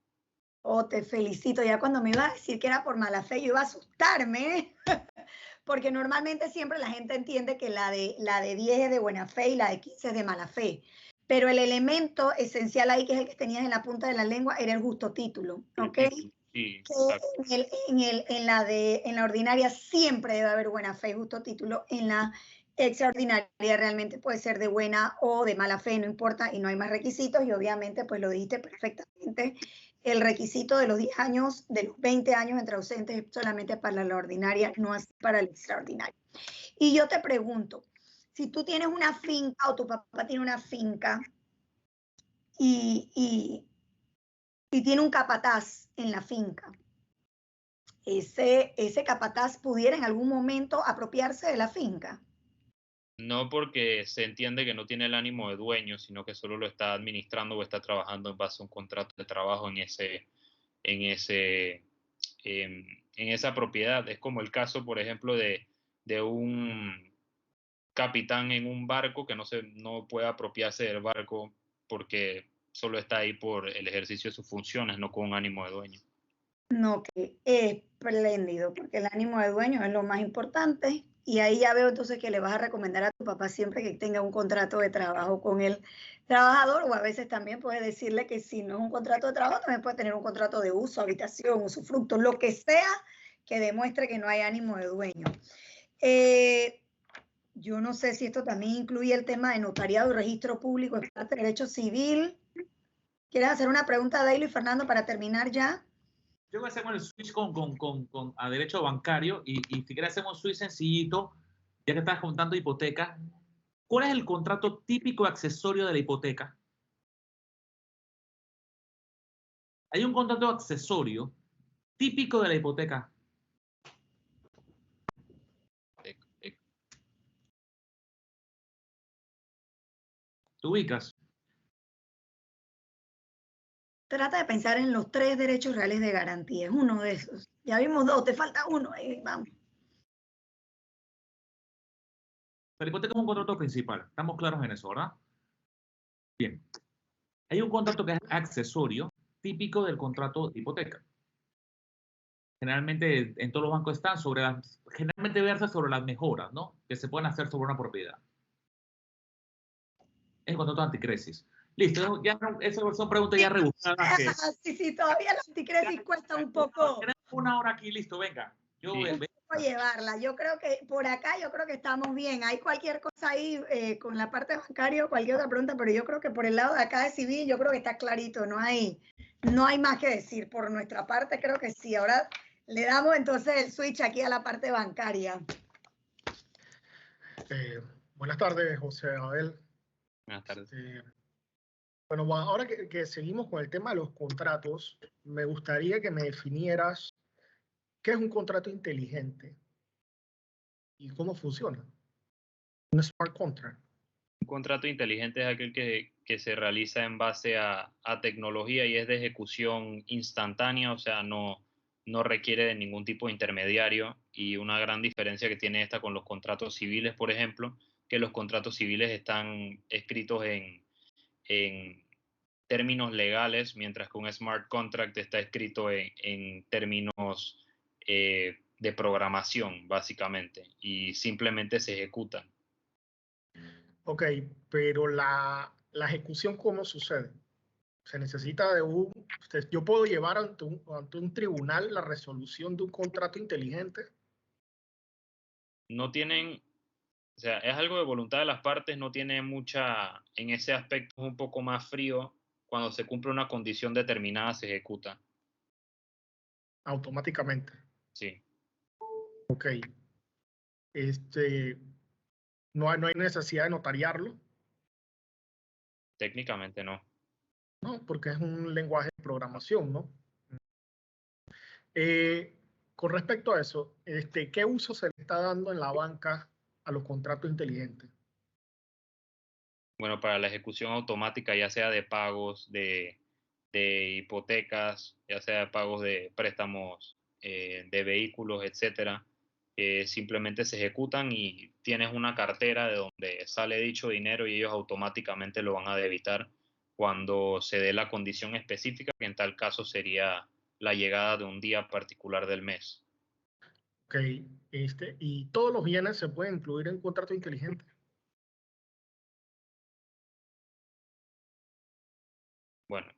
Oh, te felicito. Ya cuando me iba a decir que era por mala fe, yo iba a asustarme, porque normalmente siempre la gente entiende que la de 10 es de buena fe y la de 15 es de mala fe. Pero el elemento esencial ahí, que es el que tenías en la punta de la lengua, era el justo título, ¿ok? Sí, que en la ordinaria siempre debe haber buena fe y justo título. En la extraordinaria realmente puede ser de buena o de mala fe, no importa, y no hay más requisitos. Y obviamente, pues lo dijiste perfectamente, el requisito de los 10 años, de los 20 años entre ausentes es solamente para la ordinaria, no así para la extraordinaria. Y yo te pregunto, si tú tienes una finca o tu papá tiene una finca y tiene un capataz en la finca, ese capataz pudiera en algún momento apropiarse de la finca. No, porque se entiende que no tiene el ánimo de dueño, sino que solo lo está administrando o está trabajando en base a un contrato de trabajo en esa propiedad. Es como el caso, por ejemplo, de un capitán en un barco que no puede apropiarse del barco porque solo está ahí por el ejercicio de sus funciones, no con un ánimo de dueño. No, que espléndido, porque el ánimo de dueño es lo más importante. Y ahí ya veo entonces que le vas a recomendar a tu papá siempre que tenga un contrato de trabajo con el trabajador, o a veces también puedes decirle que si no es un contrato de trabajo, también puede tener un contrato de uso, habitación, usufructo, lo que sea que demuestre que no hay ánimo de dueño. Yo no sé si esto también incluye el tema de notariado y registro público, de derecho civil. ¿Quieres hacer una pregunta, Dailo y Fernando, para terminar ya? Yo voy a hacer el switch a derecho bancario y si quieres hacemos un switch sencillito, ya que estás contando hipoteca. ¿Cuál es el contrato típico accesorio de la hipoteca? Hay un contrato accesorio típico de la hipoteca. ¿Te ubicas? Trata de pensar en los 3 derechos reales de garantía. Es uno de esos. Ya vimos 2, te falta uno. Ahí vamos. La hipoteca es un contrato principal. Estamos claros en eso, ¿verdad? Bien. Hay un contrato que es accesorio, típico del contrato de hipoteca. Generalmente en todos los bancos están generalmente versa sobre las mejoras, ¿no? Que se pueden hacer sobre una propiedad. Es el contrato anticrisis. Listo, ya esas son preguntas ya rebuscadas. Que, Sí, todavía la anticresis cuesta un poco. tenemos 1 hora aquí, listo, venga. Yo Sí. Llevarla. Yo creo que por acá, yo creo que estamos bien. Hay cualquier cosa ahí con la parte bancaria o cualquier otra pregunta, pero yo creo que por el lado de acá de civil, yo creo que está clarito. No hay más que decir. Por nuestra parte, creo que sí. Ahora le damos entonces el switch aquí a la parte bancaria. Buenas tardes, José Abel. Buenas tardes. Bueno, ahora que seguimos con el tema de los contratos, me gustaría que me definieras qué es un contrato inteligente y cómo funciona. Un smart contract. Un contrato inteligente es aquel que se realiza en base a tecnología y es de ejecución instantánea, o sea, no requiere de ningún tipo de intermediario. Y una gran diferencia que tiene esta con los contratos civiles, por ejemplo, que los contratos civiles están escritos en términos legales, mientras que un smart contract está escrito en términos de programación, básicamente, y simplemente se ejecutan. Ok, pero la ejecución, ¿cómo sucede? Se necesita de yo puedo llevar ante un tribunal la resolución de un contrato inteligente. No tienen, o sea, es algo de voluntad de las partes, no tiene mucha, en ese aspecto es un poco más frío. Cuando se cumple una condición determinada se ejecuta. Automáticamente. Sí. Ok. No hay necesidad de notariarlo, Técnicamente no. ¿no? Porque es un lenguaje de programación, ¿no? Con respecto a eso, ¿qué uso se le está dando en la banca a los contratos inteligentes? Bueno, para la ejecución automática, ya sea de pagos, de hipotecas, ya sea de pagos de préstamos de vehículos, etcétera, simplemente se ejecutan y tienes una cartera de donde sale dicho dinero y ellos automáticamente lo van a debitar cuando se dé la condición específica, que en tal caso sería la llegada de un día particular del mes. Ok, y todos los bienes se pueden incluir en contrato inteligente. Bueno,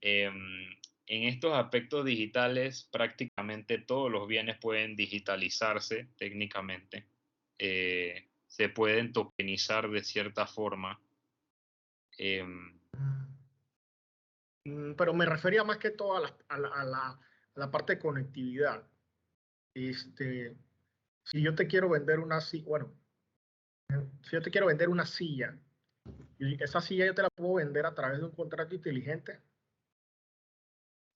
en estos aspectos digitales prácticamente todos los bienes pueden digitalizarse técnicamente. Se pueden tokenizar de cierta forma. Pero me refería más que todo a la parte de conectividad. Si yo te quiero vender una silla, bueno, si yo te quiero vender una silla, y esa silla yo te la puedo vender a través de un contrato inteligente.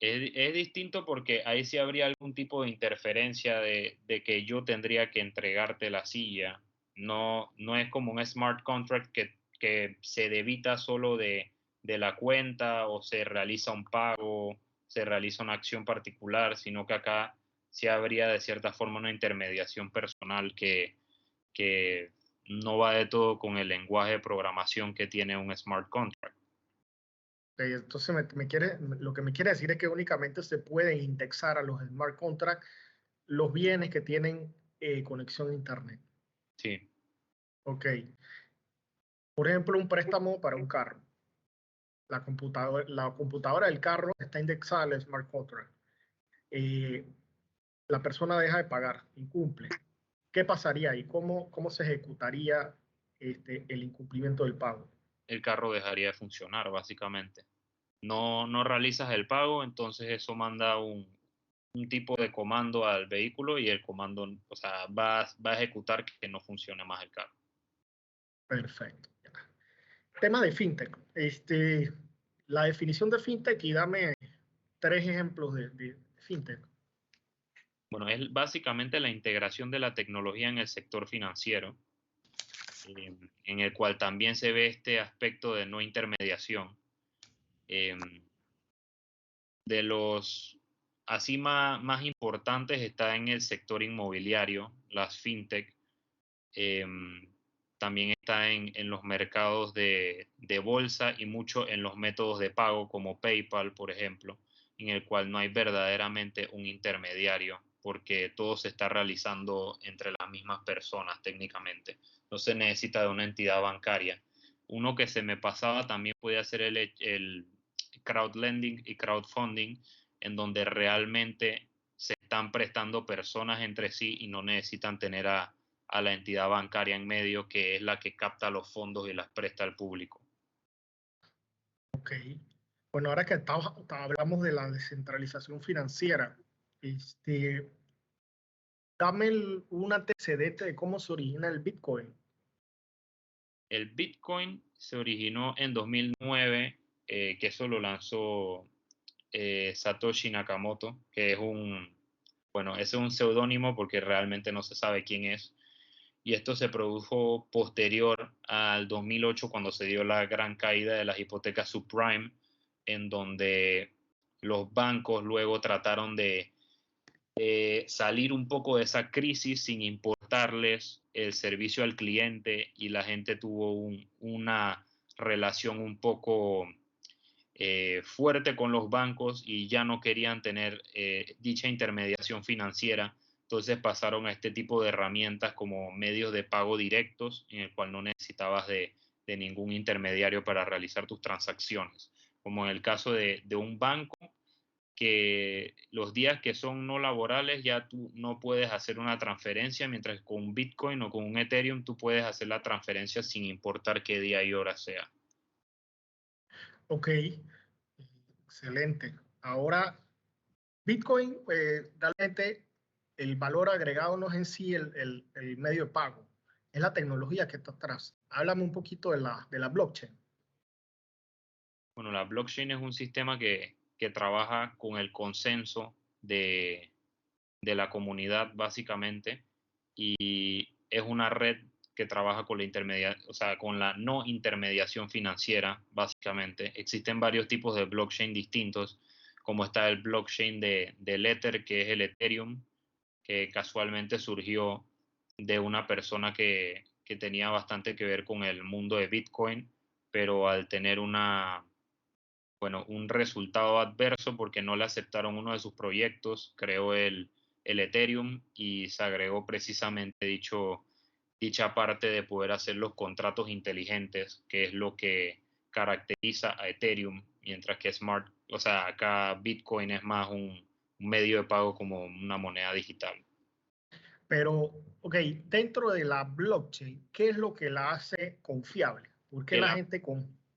Es distinto porque ahí sí habría algún tipo de interferencia de que yo tendría que entregarte la silla. No es como un smart contract que se debita solo de la cuenta o se realiza un pago, se realiza una acción particular, sino que acá sí habría de cierta forma una intermediación personal que no va de todo con el lenguaje de programación que tiene un smart contract. Entonces, lo que me quiere decir es que únicamente se pueden indexar a los smart contracts los bienes que tienen conexión a Internet. Sí. Ok. Por ejemplo, un préstamo para un carro. La computadora del carro está indexada al smart contract. La persona deja de pagar, incumple. ¿Qué pasaría ahí? ¿Cómo se ejecutaría el incumplimiento del pago? El carro dejaría de funcionar, básicamente. No realizas el pago, entonces eso manda un tipo de comando al vehículo y el comando, o sea, va a ejecutar que no funcione más el carro. Perfecto. Tema de fintech. La definición de fintech, y dame 3 ejemplos de fintech. Bueno, es básicamente la integración de la tecnología en el sector financiero, en el cual también se ve este aspecto de no intermediación. De los así más importantes está en el sector inmobiliario, las fintech. También está en los mercados de bolsa y mucho en los métodos de pago como PayPal, por ejemplo, en el cual no hay verdaderamente un intermediario porque todo se está realizando entre las mismas personas técnicamente. No se necesita de una entidad bancaria. Uno que se me pasaba también podía ser el crowdlending y crowdfunding, en donde realmente se están prestando personas entre sí y no necesitan tener a la entidad bancaria en medio, que es la que capta los fondos y las presta al público. Ok. Bueno, ahora que hablamos de la descentralización financiera, dame un antecedente de cómo se origina el Bitcoin. El Bitcoin se originó en 2009, que eso lo lanzó Satoshi Nakamoto, que es ese es un seudónimo porque realmente no se sabe quién es. Y esto se produjo posterior al 2008, cuando se dio la gran caída de las hipotecas subprime, en donde los bancos luego trataron de salir un poco de esa crisis sin importarles el servicio al cliente, y la gente tuvo una relación un poco fuerte con los bancos y ya no querían tener dicha intermediación financiera. Entonces pasaron a este tipo de herramientas como medios de pago directos, en el cual no necesitabas de ningún intermediario para realizar tus transacciones. Como en el caso de un banco, que los días que son no laborales ya tú no puedes hacer una transferencia, mientras que con un Bitcoin o con un Ethereum tú puedes hacer la transferencia sin importar qué día y hora sea. Ok, excelente. Ahora, Bitcoin, realmente el valor agregado no es en sí el medio de pago, es la tecnología que está atrás. Háblame un poquito de la blockchain. Bueno, la blockchain es un sistema que trabaja con el consenso de la comunidad, básicamente, y es una red que trabaja con con la no intermediación financiera, básicamente. Existen varios tipos de blockchain distintos, como está el blockchain del Ether, que es el Ethereum, que casualmente surgió de una persona que tenía bastante que ver con el mundo de Bitcoin, pero al tener un resultado adverso porque no le aceptaron uno de sus proyectos, creó el Ethereum, y se agregó precisamente dicha parte de poder hacer los contratos inteligentes, que es lo que caracteriza a Ethereum, mientras que acá Bitcoin es más un medio de pago como una moneda digital. Pero, ok, dentro de la blockchain, ¿qué es lo que la hace confiable? ¿Por qué la gente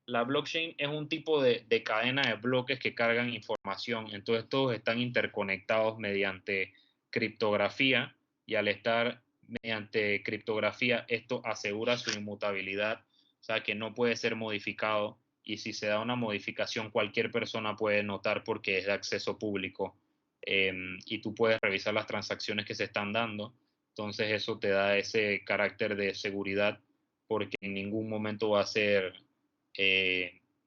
La blockchain es un tipo de cadena de bloques que cargan información, entonces todos están interconectados mediante criptografía, y al estar mediante criptografía esto asegura su inmutabilidad, o sea que no puede ser modificado, y si se da una modificación cualquier persona puede notar porque es de acceso público, y tú puedes revisar las transacciones que se están dando. Entonces eso te da ese carácter de seguridad, porque en ningún momento va a ser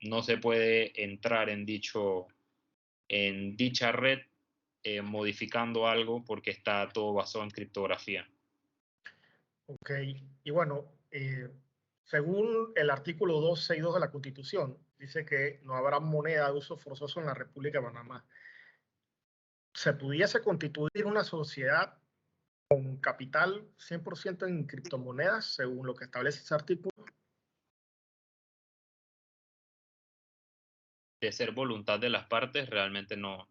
no se puede entrar en dicha red modificando algo, porque está todo basado en criptografía. Ok, y bueno, según el artículo 262 de la Constitución, dice que no habrá moneda de uso forzoso en la República de Panamá. ¿Se pudiese constituir una sociedad con capital 100% en criptomonedas, según lo que establece ese artículo? De ser voluntad de las partes, realmente no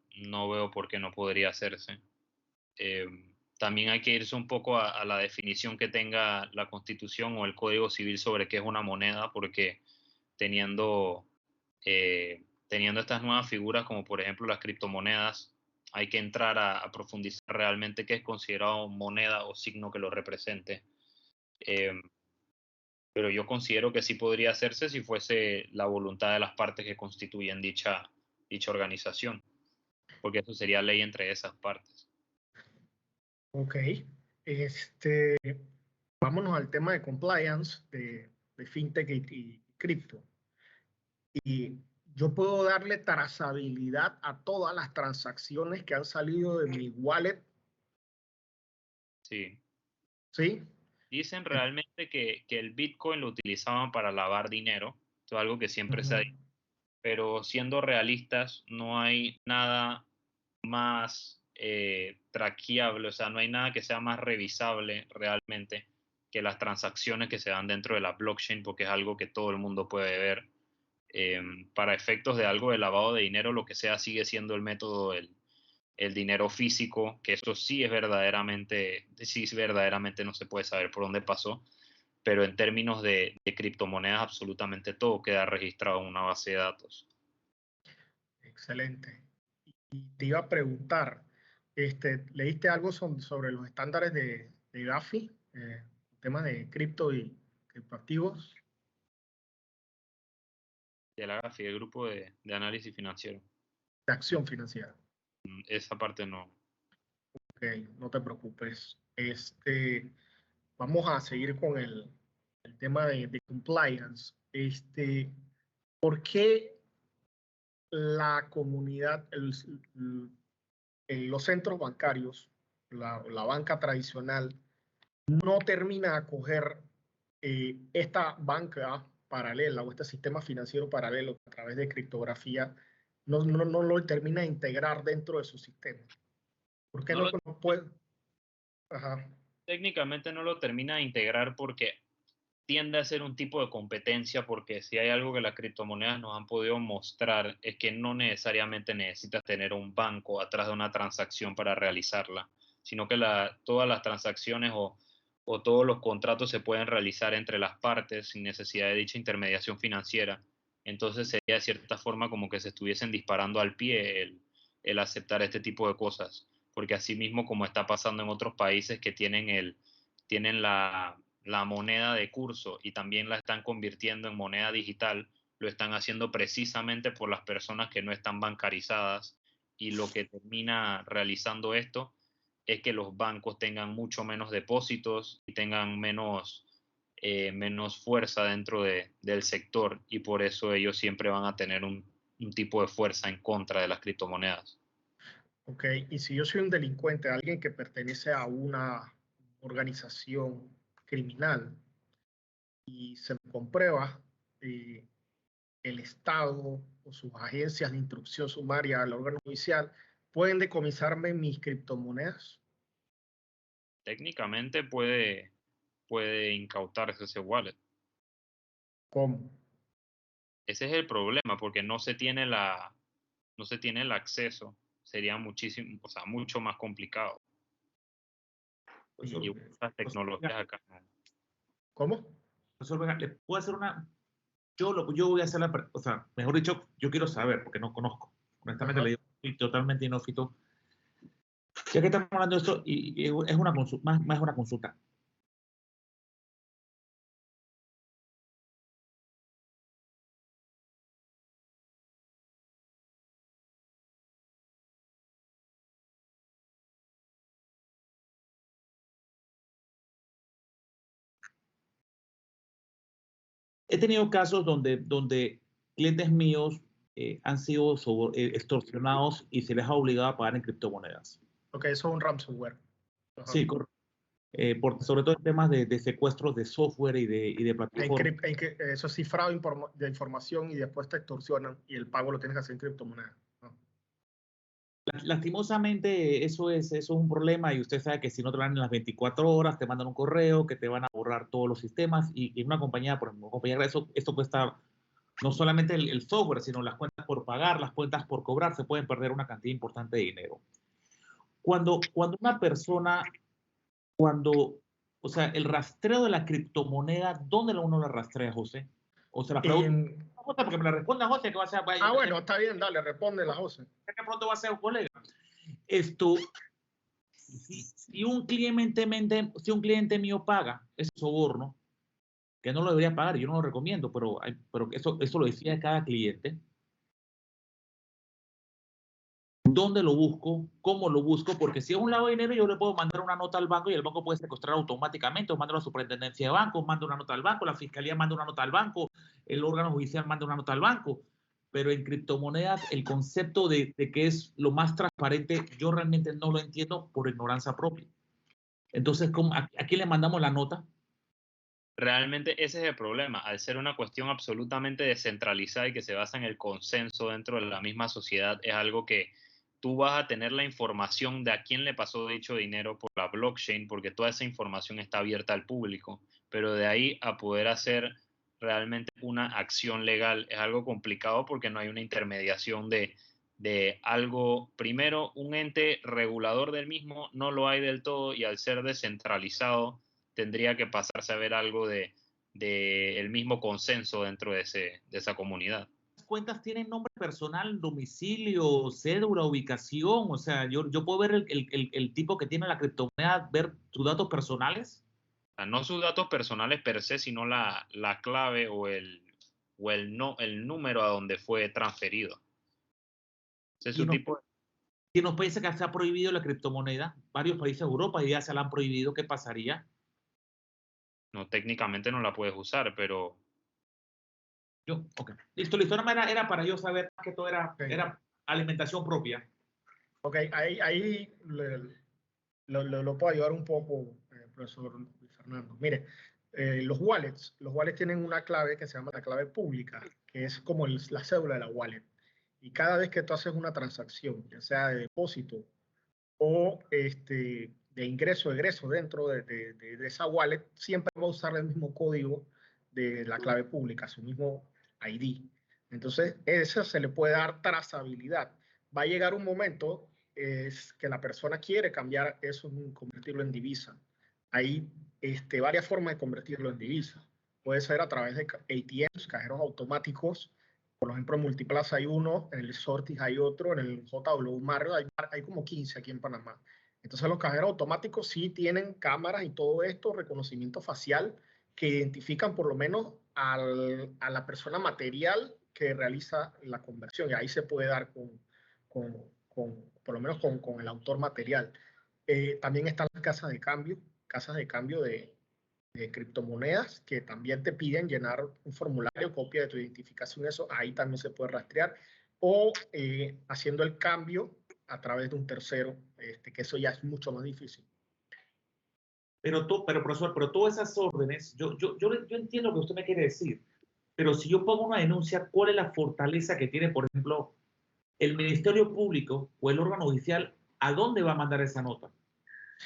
veo por qué no podría hacerse. También hay que irse un poco a la definición que tenga la Constitución o el Código Civil sobre qué es una moneda, porque teniendo estas nuevas figuras, como por ejemplo las criptomonedas, hay que entrar a profundizar realmente qué es considerado moneda o signo que lo represente. Pero yo considero que sí podría hacerse si fuese la voluntad de las partes que constituyen dicha organización, porque eso sería ley entre esas partes. Ok, vámonos al tema de compliance de fintech y cripto. Y yo puedo darle trazabilidad a todas las transacciones que han salido de mi wallet. Sí. ¿Sí? Dicen realmente que el Bitcoin lo utilizaban para lavar dinero, esto es algo que siempre se ha dicho, pero siendo realistas, no hay nada más traqueable, o sea, no hay nada que sea más revisable realmente las transacciones que se dan dentro de la blockchain, porque es algo que todo el mundo puede ver. Para efectos de algo de lavado de dinero, lo que sea sigue siendo el método, el dinero físico, que eso sí verdaderamente no se puede saber por dónde pasó, pero en términos de criptomonedas absolutamente todo queda registrado en una base de datos. Excelente. Y te iba a preguntar, ¿leíste algo sobre los estándares de Gafi, temas de cripto y criptoactivos? De la GAFI, el grupo de análisis financiero. De acción financiera. Esa parte no. Ok, no te preocupes. Vamos a seguir con el tema de compliance. ¿Por qué la comunidad, los centros bancarios, la banca tradicional, no termina de acoger esta banca paralela o este sistema financiero paralelo a través de criptografía, no lo termina de integrar dentro de su sistema? ¿Por qué no puede? Ajá. Técnicamente no lo termina de integrar porque tiende a ser un tipo de competencia, porque si hay algo que las criptomonedas nos han podido mostrar es que no necesariamente necesitas tener un banco atrás de una transacción para realizarla, sino que todas las transacciones o todos los contratos se pueden realizar entre las partes sin necesidad de dicha intermediación financiera. Entonces sería de cierta forma como que se estuviesen disparando al pie el aceptar este tipo de cosas, porque así mismo como está pasando en otros países que tienen la moneda de curso y también la están convirtiendo en moneda digital, lo están haciendo precisamente por las personas que no están bancarizadas, y lo que termina realizando esto es que los bancos tengan mucho menos depósitos y tengan menos fuerza dentro del sector, y por eso ellos siempre van a tener un tipo de fuerza en contra de las criptomonedas. Ok, y si yo soy un delincuente, alguien que pertenece a una organización criminal y se me comprueba, el Estado o sus agencias de instrucción sumaria, el órgano judicial, pueden decomisarme mis criptomonedas? Técnicamente puede incautarse ese wallet. ¿Cómo? Ese es el problema, porque no se tiene el acceso. Sería muchísimo, o sea, mucho más complicado. Y las tecnologías acá. ¿Cómo? Profesor Vega, ¿le puedo hacer una? Yo voy a hacer o sea, mejor dicho, yo quiero saber, porque no conozco. Honestamente, le digo, soy totalmente inófito. Ya que estamos hablando de esto, y es una consulta, más una consulta. He tenido casos donde clientes míos han sido extorsionados y se les ha obligado a pagar en criptomonedas. Ok, eso es un ransomware. Ajá. Sí, correcto. Sobre todo en temas de secuestros de software y de plataformas. Eso es cifrado de información y después te extorsionan y el pago lo tienes que hacer en criptomonedas. ¿No? Lastimosamente, eso es un problema, y usted sabe que si no te lo dan en las 24 horas, te mandan un correo que te van a borrar todos los sistemas, y una compañía, por ejemplo, esto cuesta no solamente el software, sino las cuentas por pagar, las cuentas por cobrar, se pueden perder una cantidad importante de dinero. Cuando una persona, o sea, el rastreo de la criptomoneda, ¿dónde uno la rastrea, José? O sea, la pregunta, porque me la responda José, que va a ser... Bueno, está bien, dale, responde la José. Que pronto va a ser un colega. Si un cliente mío paga ese soborno, que no lo debería pagar, yo no lo recomiendo, pero eso lo decía cada cliente. ¿Dónde lo busco? ¿Cómo lo busco? Porque si es un lavado de dinero, yo le puedo mandar una nota al banco y el banco puede secuestrar automáticamente, o mando a la superintendencia de banco, mando una nota al banco, la fiscalía manda una nota al banco, el órgano judicial manda una nota al banco. Pero en criptomonedas, el concepto de que es lo más transparente, yo realmente no lo entiendo por ignorancia propia. Entonces, ¿a quién le mandamos la nota? Realmente ese es el problema. Al ser una cuestión absolutamente descentralizada y que se basa en el consenso dentro de la misma sociedad, es algo que tú vas a tener la información de a quién le pasó dicho dinero por la blockchain, porque toda esa información está abierta al público, pero de ahí a poder hacer realmente una acción legal es algo complicado porque no hay una intermediación de algo, primero, un ente regulador del mismo no lo hay del todo, y al ser descentralizado tendría que pasarse a ver algo de el mismo consenso dentro de esa comunidad. Las cuentas tienen nombre personal, domicilio, cédula, ubicación. O sea, yo puedo ver el tipo que tiene la criptomoneda, ver sus datos personales. O sea, no sus datos personales per se, sino la clave o el número a donde fue transferido. Ese es su tipo. Y en los países que se ha prohibido la criptomoneda, varios países de Europa ya se la han prohibido, ¿qué pasaría? No, técnicamente no la puedes usar, pero... Ok. Listo. Era para yo saber que todo era alimentación propia. Ok, ahí lo puedo ayudar un poco, profesor Fernando. Mire, los wallets tienen una clave que se llama la clave pública, que es como la cédula de la wallet. Y cada vez que tú haces una transacción, ya sea de depósito o de ingreso-egreso dentro de esa wallet, siempre va a usar el mismo código de la clave pública, su mismo ID. Entonces, eso se le puede dar trazabilidad. Va a llegar un momento es que la persona quiere cambiar eso, convertirlo en divisa. Hay varias formas de convertirlo en divisa. Puede ser a través de ATMs, cajeros automáticos. Por ejemplo, en Multiplaza hay uno, en el Sortis hay otro, en el JW Marriott hay como 15 aquí en Panamá. Entonces los cajeros automáticos sí tienen cámaras y todo esto, reconocimiento facial, que identifican por lo menos a la persona material que realiza la conversión. Y ahí se puede dar por lo menos con el autor material. También están las casas de cambio de criptomonedas que también te piden llenar un formulario, copia de tu identificación, eso ahí también se puede rastrear, o haciendo el cambio a través de un tercero, que eso ya es mucho más difícil. Pero profesor, todas esas órdenes, yo entiendo lo que usted me quiere decir, pero si yo pongo una denuncia, ¿cuál es la fortaleza que tiene, por ejemplo, el Ministerio Público o el órgano judicial? ¿A dónde va a mandar esa nota?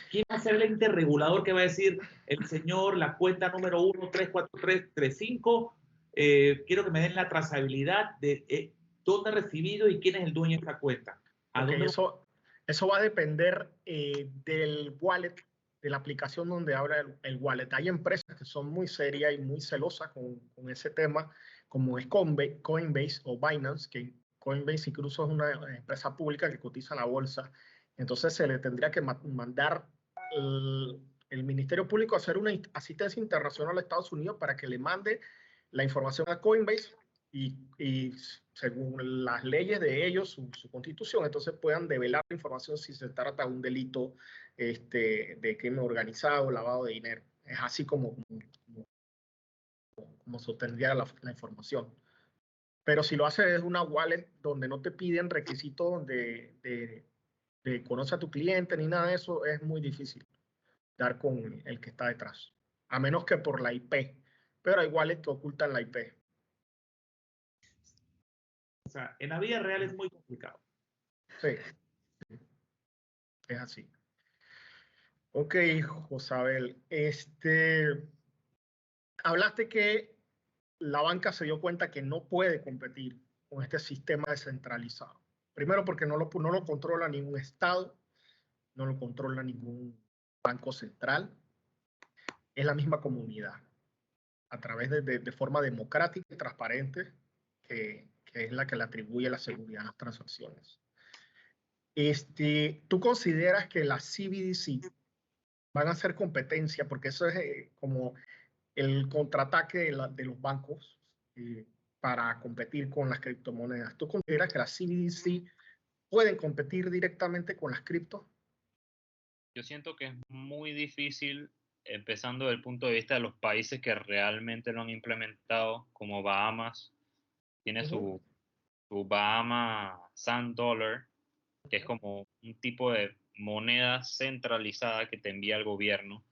¿Quién va a ser el ente regulador que va a decir, el señor, la cuenta número 134335, quiero que me den la trazabilidad de dónde ha recibido y quién es el dueño de esa cuenta? Okay, eso va a depender del wallet, de la aplicación donde abra el wallet. Hay empresas que son muy serias y muy celosas con ese tema, como es Coinbase o Binance, que Coinbase incluso es una empresa pública que cotiza en la bolsa. Entonces se le tendría que mandar el Ministerio Público a hacer una asistencia internacional a Estados Unidos para que le mande la información a Coinbase y según las leyes de ellos, su constitución, entonces puedan develar la información si se trata de un delito de crimen organizado, lavado de dinero. Es así como se obtendría la información. Pero si lo haces desde una wallet donde no te piden requisitos de conocer a tu cliente ni nada de eso, es muy difícil dar con el que está detrás. A menos que por la IP. Pero hay wallets que ocultan la IP. O sea, en la vida real es muy complicado. Sí. Es así. Ok, Josabel. Hablaste que la banca se dio cuenta que no puede competir con este sistema descentralizado. Primero porque no lo controla ningún estado, no lo controla ningún banco central. Es la misma comunidad, a través de forma democrática y transparente, que es la que le atribuye la seguridad a las transacciones. ¿Tú consideras que las CBDC van a hacer competencia? Porque eso es como el contraataque de los bancos para competir con las criptomonedas. ¿Tú consideras que las CBDC pueden competir directamente con las criptos? Yo siento que es muy difícil, empezando desde el punto de vista de los países que realmente lo han implementado, como Bahamas. Tiene su Bahama Sand Dollar, que es como un tipo de moneda centralizada que te envía el gobierno.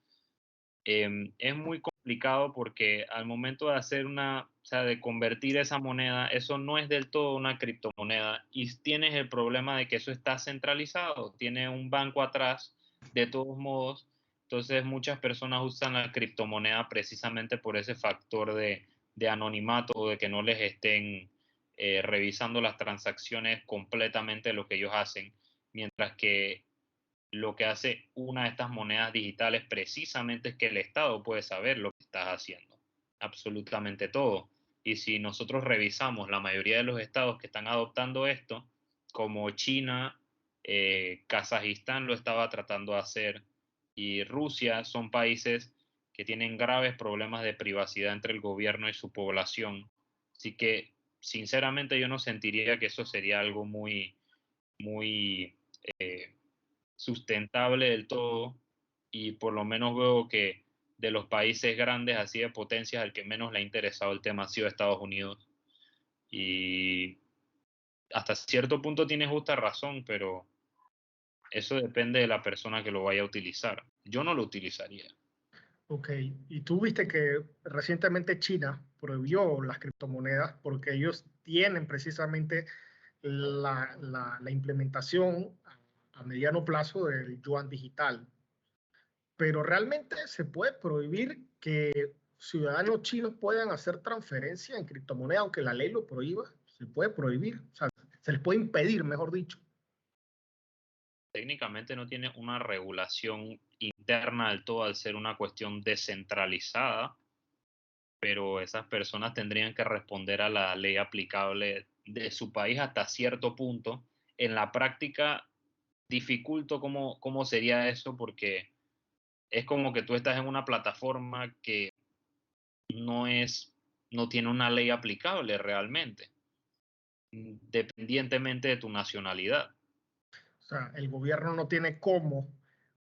Es muy complicado porque al momento de hacer o sea, de convertir esa moneda, eso no es del todo una criptomoneda y tienes el problema de que eso está centralizado, tiene un banco atrás, de todos modos, entonces muchas personas usan la criptomoneda precisamente por ese factor de anonimato o de que no les estén revisando las transacciones completamente lo que ellos hacen, mientras que lo que hace una de estas monedas digitales precisamente es que el Estado puede saber lo que estás haciendo, absolutamente todo. Y si nosotros revisamos la mayoría de los estados que están adoptando esto, como China, Kazajistán lo estaba tratando de hacer, y Rusia, son países que tienen graves problemas de privacidad entre el gobierno y su población. Así que, sinceramente, yo no sentiría que eso sería algo muy sustentable del todo, y por lo menos veo que de los países grandes, así de potencias, al que menos le ha interesado el tema ha sido Estados Unidos. Y hasta cierto punto tiene justa razón, pero eso depende de la persona que lo vaya a utilizar. Yo no lo utilizaría. Ok, y tú viste que recientemente China prohibió las criptomonedas porque ellos tienen precisamente la implementación a mediano plazo del yuan digital. Pero realmente se puede prohibir que ciudadanos chinos puedan hacer transferencia en criptomoneda, aunque la ley lo prohíba. Se puede prohibir, o sea, se les puede impedir, mejor dicho. Técnicamente no tiene una regulación interna del todo al ser una cuestión descentralizada, pero esas personas tendrían que responder a la ley aplicable de su país hasta cierto punto. En la práctica, dificulto cómo sería eso, porque es como que tú estás en una plataforma que no tiene una ley aplicable realmente, independientemente de tu nacionalidad. O sea, el gobierno no tiene cómo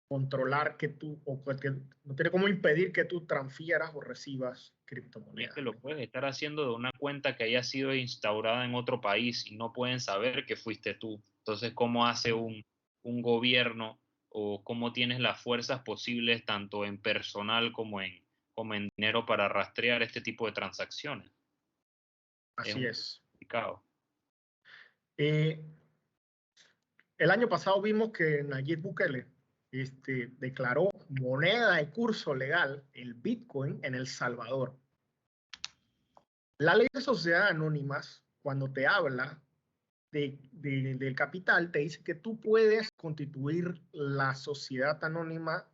controlar que tú, no tiene cómo impedir que tú transfieras o recibas Y es criptomonedas. que lo puedes estar haciendo de una cuenta que haya sido instaurada en otro país y no pueden saber que fuiste tú. Entonces, ¿cómo hace un gobierno, o cómo tienes las fuerzas posibles, tanto en personal como en dinero, para rastrear este tipo de transacciones? Así muy es. complicado. El año pasado vimos que Nayib Bukele declaró moneda de curso legal, el Bitcoin, en El Salvador. La ley de sociedades anónimas, cuando te habla del capital, te dice que tú puedes constituir la sociedad anónima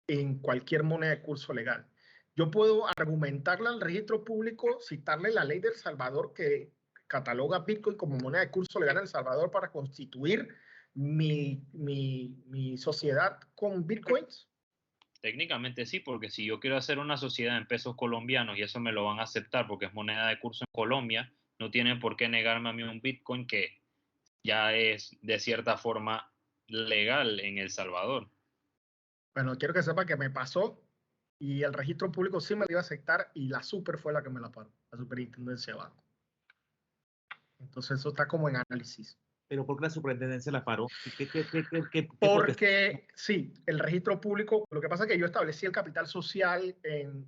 en cualquier moneda de curso legal. Yo puedo argumentarle al registro público, citarle la ley de El Salvador que cataloga Bitcoin como moneda de curso legal en El Salvador para constituir mi sociedad con Bitcoins. Técnicamente sí, porque si yo quiero hacer una sociedad en pesos colombianos y eso me lo van a aceptar porque es moneda de curso en Colombia, no tienen por qué negarme a mí un Bitcoin que ya es de cierta forma legal en El Salvador. Bueno, quiero que sepa que me pasó y el registro público sí me lo iba a aceptar y la super fue la que me la paró, la superintendencia de banco. Entonces eso está como en análisis. ¿Pero por qué la superintendencia la paró? Porque sí, el registro público, lo que pasa es que yo establecí el capital social en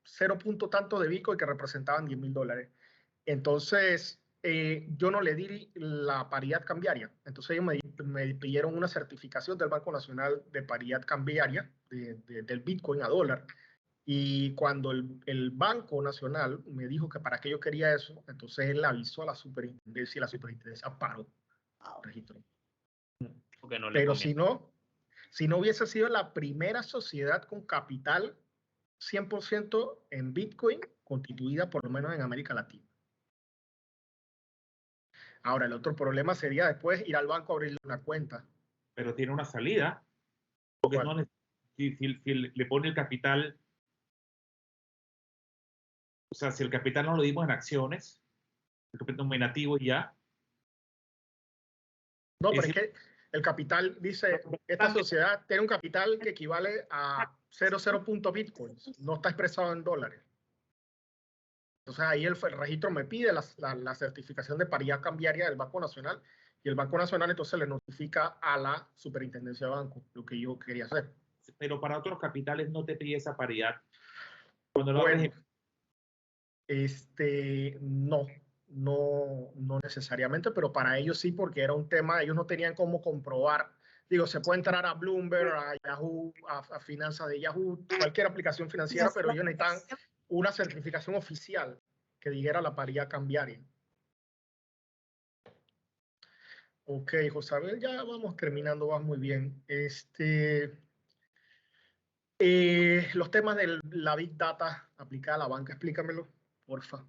0 punto tanto de Bitcoin que representaban $10,000. Entonces, yo no le di la paridad cambiaria. Entonces ellos me pidieron una certificación del Banco Nacional de paridad cambiaria del Bitcoin a dólar. Y cuando el Banco Nacional me dijo que para qué yo quería eso, entonces él avisó a la superintendencia y la superintendencia paró el registro. Porque no le Pero conviene. si no hubiese sido la primera sociedad con capital 100% en Bitcoin, constituida por lo menos en América Latina. Ahora, el otro problema sería después ir al banco a abrirle una cuenta. Pero tiene una salida. Porque no, si le pone el capital, o sea, si el capital no lo dimos en acciones, el capital nominativo ya. No, pero es que el capital dice, esta sociedad tiene un capital que equivale a 0,0 bitcoins, no está expresado en dólares. Entonces ahí el registro me pide la certificación de paridad cambiaria del Banco Nacional y el Banco Nacional entonces le notifica a la superintendencia de banco lo que yo quería hacer. pero para otros capitales no te pide esa paridad. Cuando lo Bueno, abres no necesariamente, pero para ellos sí, porque era un tema, ellos no tenían cómo comprobar. Digo, se puede entrar a Bloomberg, a Yahoo, a finanzas de Yahoo, cualquier aplicación financiera, pero ellos necesitan una certificación oficial que dijera la paridad cambiaria. Ok, Josabel, ya vamos terminando, vas muy bien. Los temas de la Big Data aplicada a la banca, explícamelo, porfa.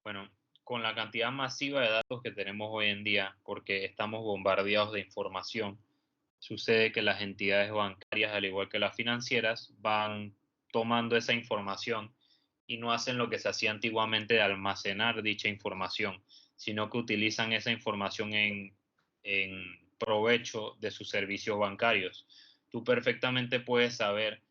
Bueno, con la cantidad masiva de datos que tenemos hoy en día, porque estamos bombardeados de información, sucede que las entidades bancarias, al igual que las financieras, van tomando esa información y no hacen lo que se hacía antiguamente de almacenar dicha información, sino que utilizan esa información en provecho de sus servicios bancarios. Tú perfectamente puedes saber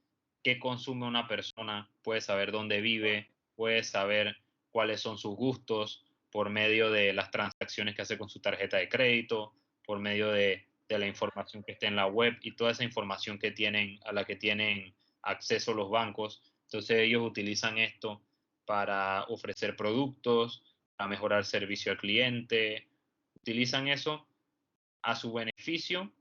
qué consume una persona, puedes saber dónde vive, puedes saber cuáles son sus gustos por medio de las transacciones que hace con su tarjeta de crédito, por medio de la información que está en la web y toda esa información que tienen, a la que tienen acceso los bancos. Entonces ellos utilizan esto para ofrecer productos, para mejorar servicio al cliente, utilizan eso a su beneficio,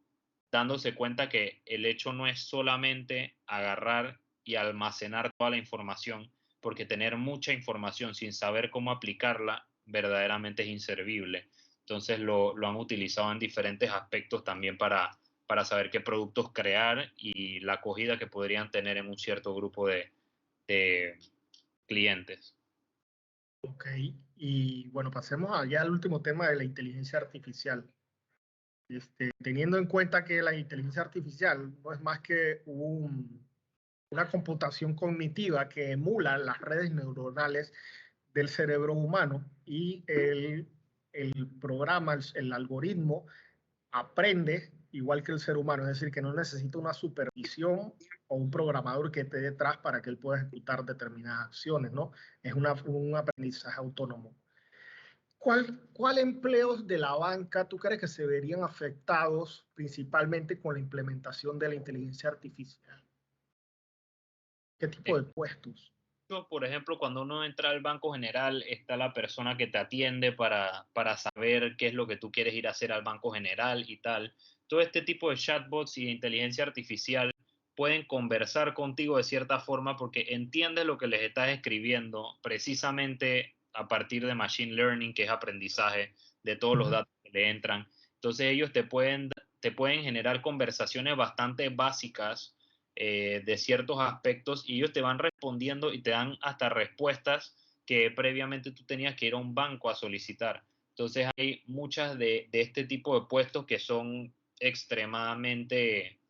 dándose cuenta que el hecho no es solamente agarrar y almacenar toda la información, porque tener mucha información sin saber cómo aplicarla verdaderamente es inservible. Entonces lo han utilizado en diferentes aspectos también para saber qué productos crear y la acogida que podrían tener en un cierto grupo de clientes. Ok, y bueno, pasemos allá al último tema de la inteligencia artificial. Teniendo en cuenta que la inteligencia artificial no es más que una computación cognitiva que emula las redes neuronales del cerebro humano y el programa, el algoritmo aprende igual que el ser humano, es decir, que no necesita una supervisión o un programador que esté detrás para que él pueda ejecutar determinadas acciones, ¿no? Es un aprendizaje autónomo. ¿Cuál empleos de la banca tú crees que se verían afectados principalmente con la implementación de la inteligencia artificial? ¿Qué tipo de puestos? Por ejemplo, cuando uno entra al Banco General, está la persona que te atiende para saber qué es lo que tú quieres ir a hacer al Banco General y tal. Todo este tipo de chatbots y de inteligencia artificial pueden conversar contigo de cierta forma porque entiendes lo que les estás escribiendo precisamente a partir de Machine Learning, que es aprendizaje de todos los datos que le entran. Entonces ellos te pueden generar conversaciones bastante básicas de ciertos aspectos y ellos te van respondiendo y te dan hasta respuestas que previamente tú tenías que ir a un banco a solicitar. Entonces hay muchas de este tipo de puestos que son extremadamente,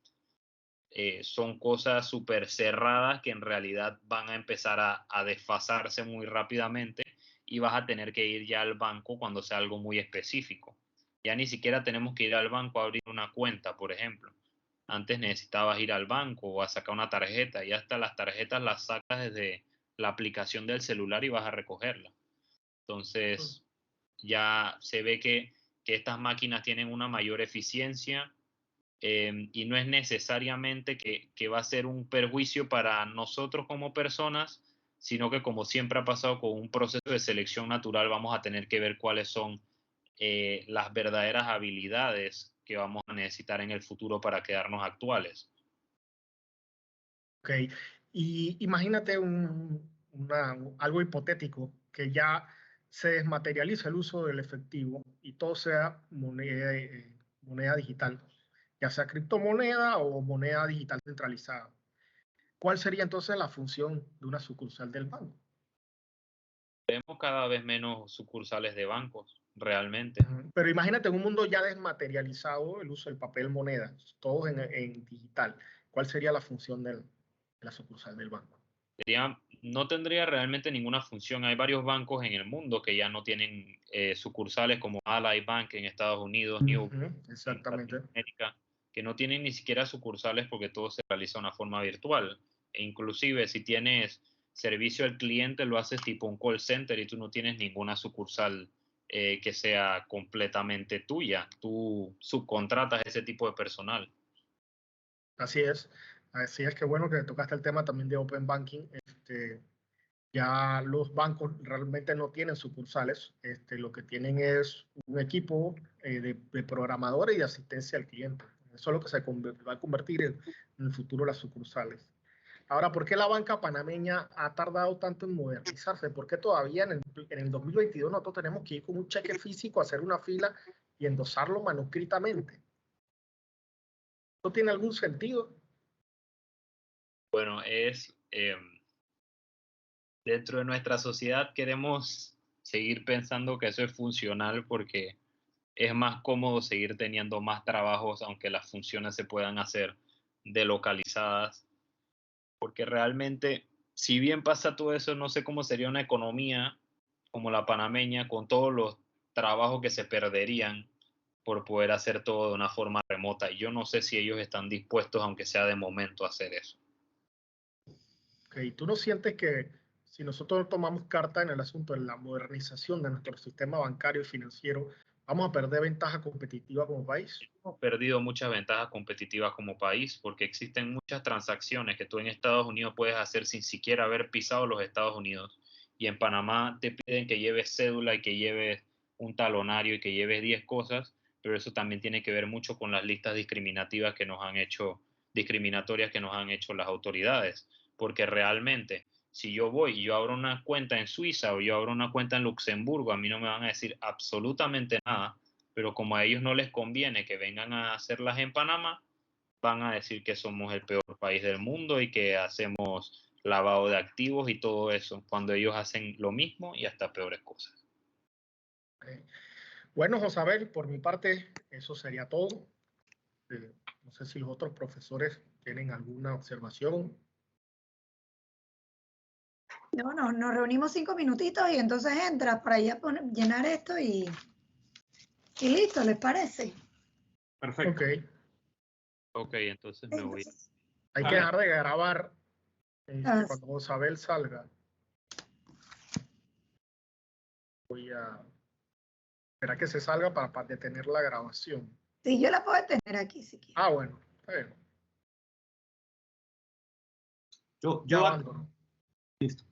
son cosas súper cerradas que en realidad van a empezar a desfasarse muy rápidamente y vas a tener que ir ya al banco cuando sea algo muy específico. Ya ni siquiera tenemos que ir al banco a abrir una cuenta, por ejemplo. Antes necesitabas ir al banco o a sacar una tarjeta y hasta las tarjetas las sacas desde la aplicación del celular y vas a recogerla. Entonces ya se ve que estas máquinas tienen una mayor eficiencia y no es necesariamente que va a ser un perjuicio para nosotros como personas, sino que como siempre ha pasado con un proceso de selección natural, vamos a tener que ver cuáles son las verdaderas habilidades que vamos a necesitar en el futuro para quedarnos actuales. Ok, y imagínate algo hipotético, que ya se desmaterializa el uso del efectivo y todo sea moneda digital, ya sea criptomoneda o moneda digital centralizada. ¿Cuál sería entonces la función de una sucursal del banco? Vemos cada vez menos sucursales de bancos, realmente. Pero imagínate en un mundo ya desmaterializado el uso del papel moneda, todo en digital. ¿Cuál sería la función de la sucursal del banco? No tendría realmente ninguna función. Hay varios bancos en el mundo que ya no tienen sucursales como Ally Bank en Estados Unidos, New exactamente. en Latinoamérica, que no tienen ni siquiera sucursales porque todo se realiza de una forma virtual. E inclusive si tienes servicio al cliente, lo haces tipo un call center y tú no tienes ninguna sucursal que sea completamente tuya. Tú subcontratas ese tipo de personal. Así es. Así es que bueno que tocaste el tema también de Open Banking. Ya los bancos realmente no tienen sucursales. Lo que tienen es un equipo de programadores y de asistencia al cliente. Eso es lo que se va a convertir en el futuro las sucursales. Ahora, ¿por qué la banca panameña ha tardado tanto en modernizarse? ¿Por qué todavía en el 2022 nosotros tenemos que ir con un cheque físico, hacer una fila y endosarlo manuscritamente? ¿Esto tiene algún sentido? Bueno, dentro de nuestra sociedad queremos seguir pensando que eso es funcional porque es más cómodo seguir teniendo más trabajos, aunque las funciones se puedan hacer delocalizadas, porque realmente, si bien pasa todo eso, no sé cómo sería una economía como la panameña con todos los trabajos que se perderían por poder hacer todo de una forma remota. Y yo no sé si ellos están dispuestos, aunque sea de momento, a hacer eso. Okay. ¿Tú no sientes que si nosotros tomamos carta en el asunto de la modernización de nuestro sistema bancario y financiero, vamos a perder ventaja competitiva como país? Hemos perdido muchas ventajas competitivas como país porque existen muchas transacciones que tú en Estados Unidos puedes hacer sin siquiera haber pisado los Estados Unidos. Y en Panamá te piden que lleves cédula y que lleves un talonario y que lleves 10 cosas, pero eso también tiene que ver mucho con las listas discriminativas que nos han hecho, discriminatorias que nos han hecho las autoridades. Porque realmente, si yo voy y yo abro una cuenta en Suiza o yo abro una cuenta en Luxemburgo, a mí no me van a decir absolutamente nada, pero como a ellos no les conviene que vengan a hacerlas en Panamá, van a decir que somos el peor país del mundo y que hacemos lavado de activos y todo eso, cuando ellos hacen lo mismo y hasta peores cosas. Okay. Bueno, Josabel, por mi parte, eso sería todo. No sé si los otros profesores tienen alguna observación. No, nos reunimos 5 minutitos y entonces entras para ya llenar esto y listo, ¿les parece? Perfecto. Ok. Ok, entonces me voy. Hay que dejar de grabar Ah, cuando Josabel salga. Voy a esperar que se salga para detener la grabación. sí, yo la puedo tener aquí si quieres. Ah, bueno, está bien. Yo Ya abandono. listo.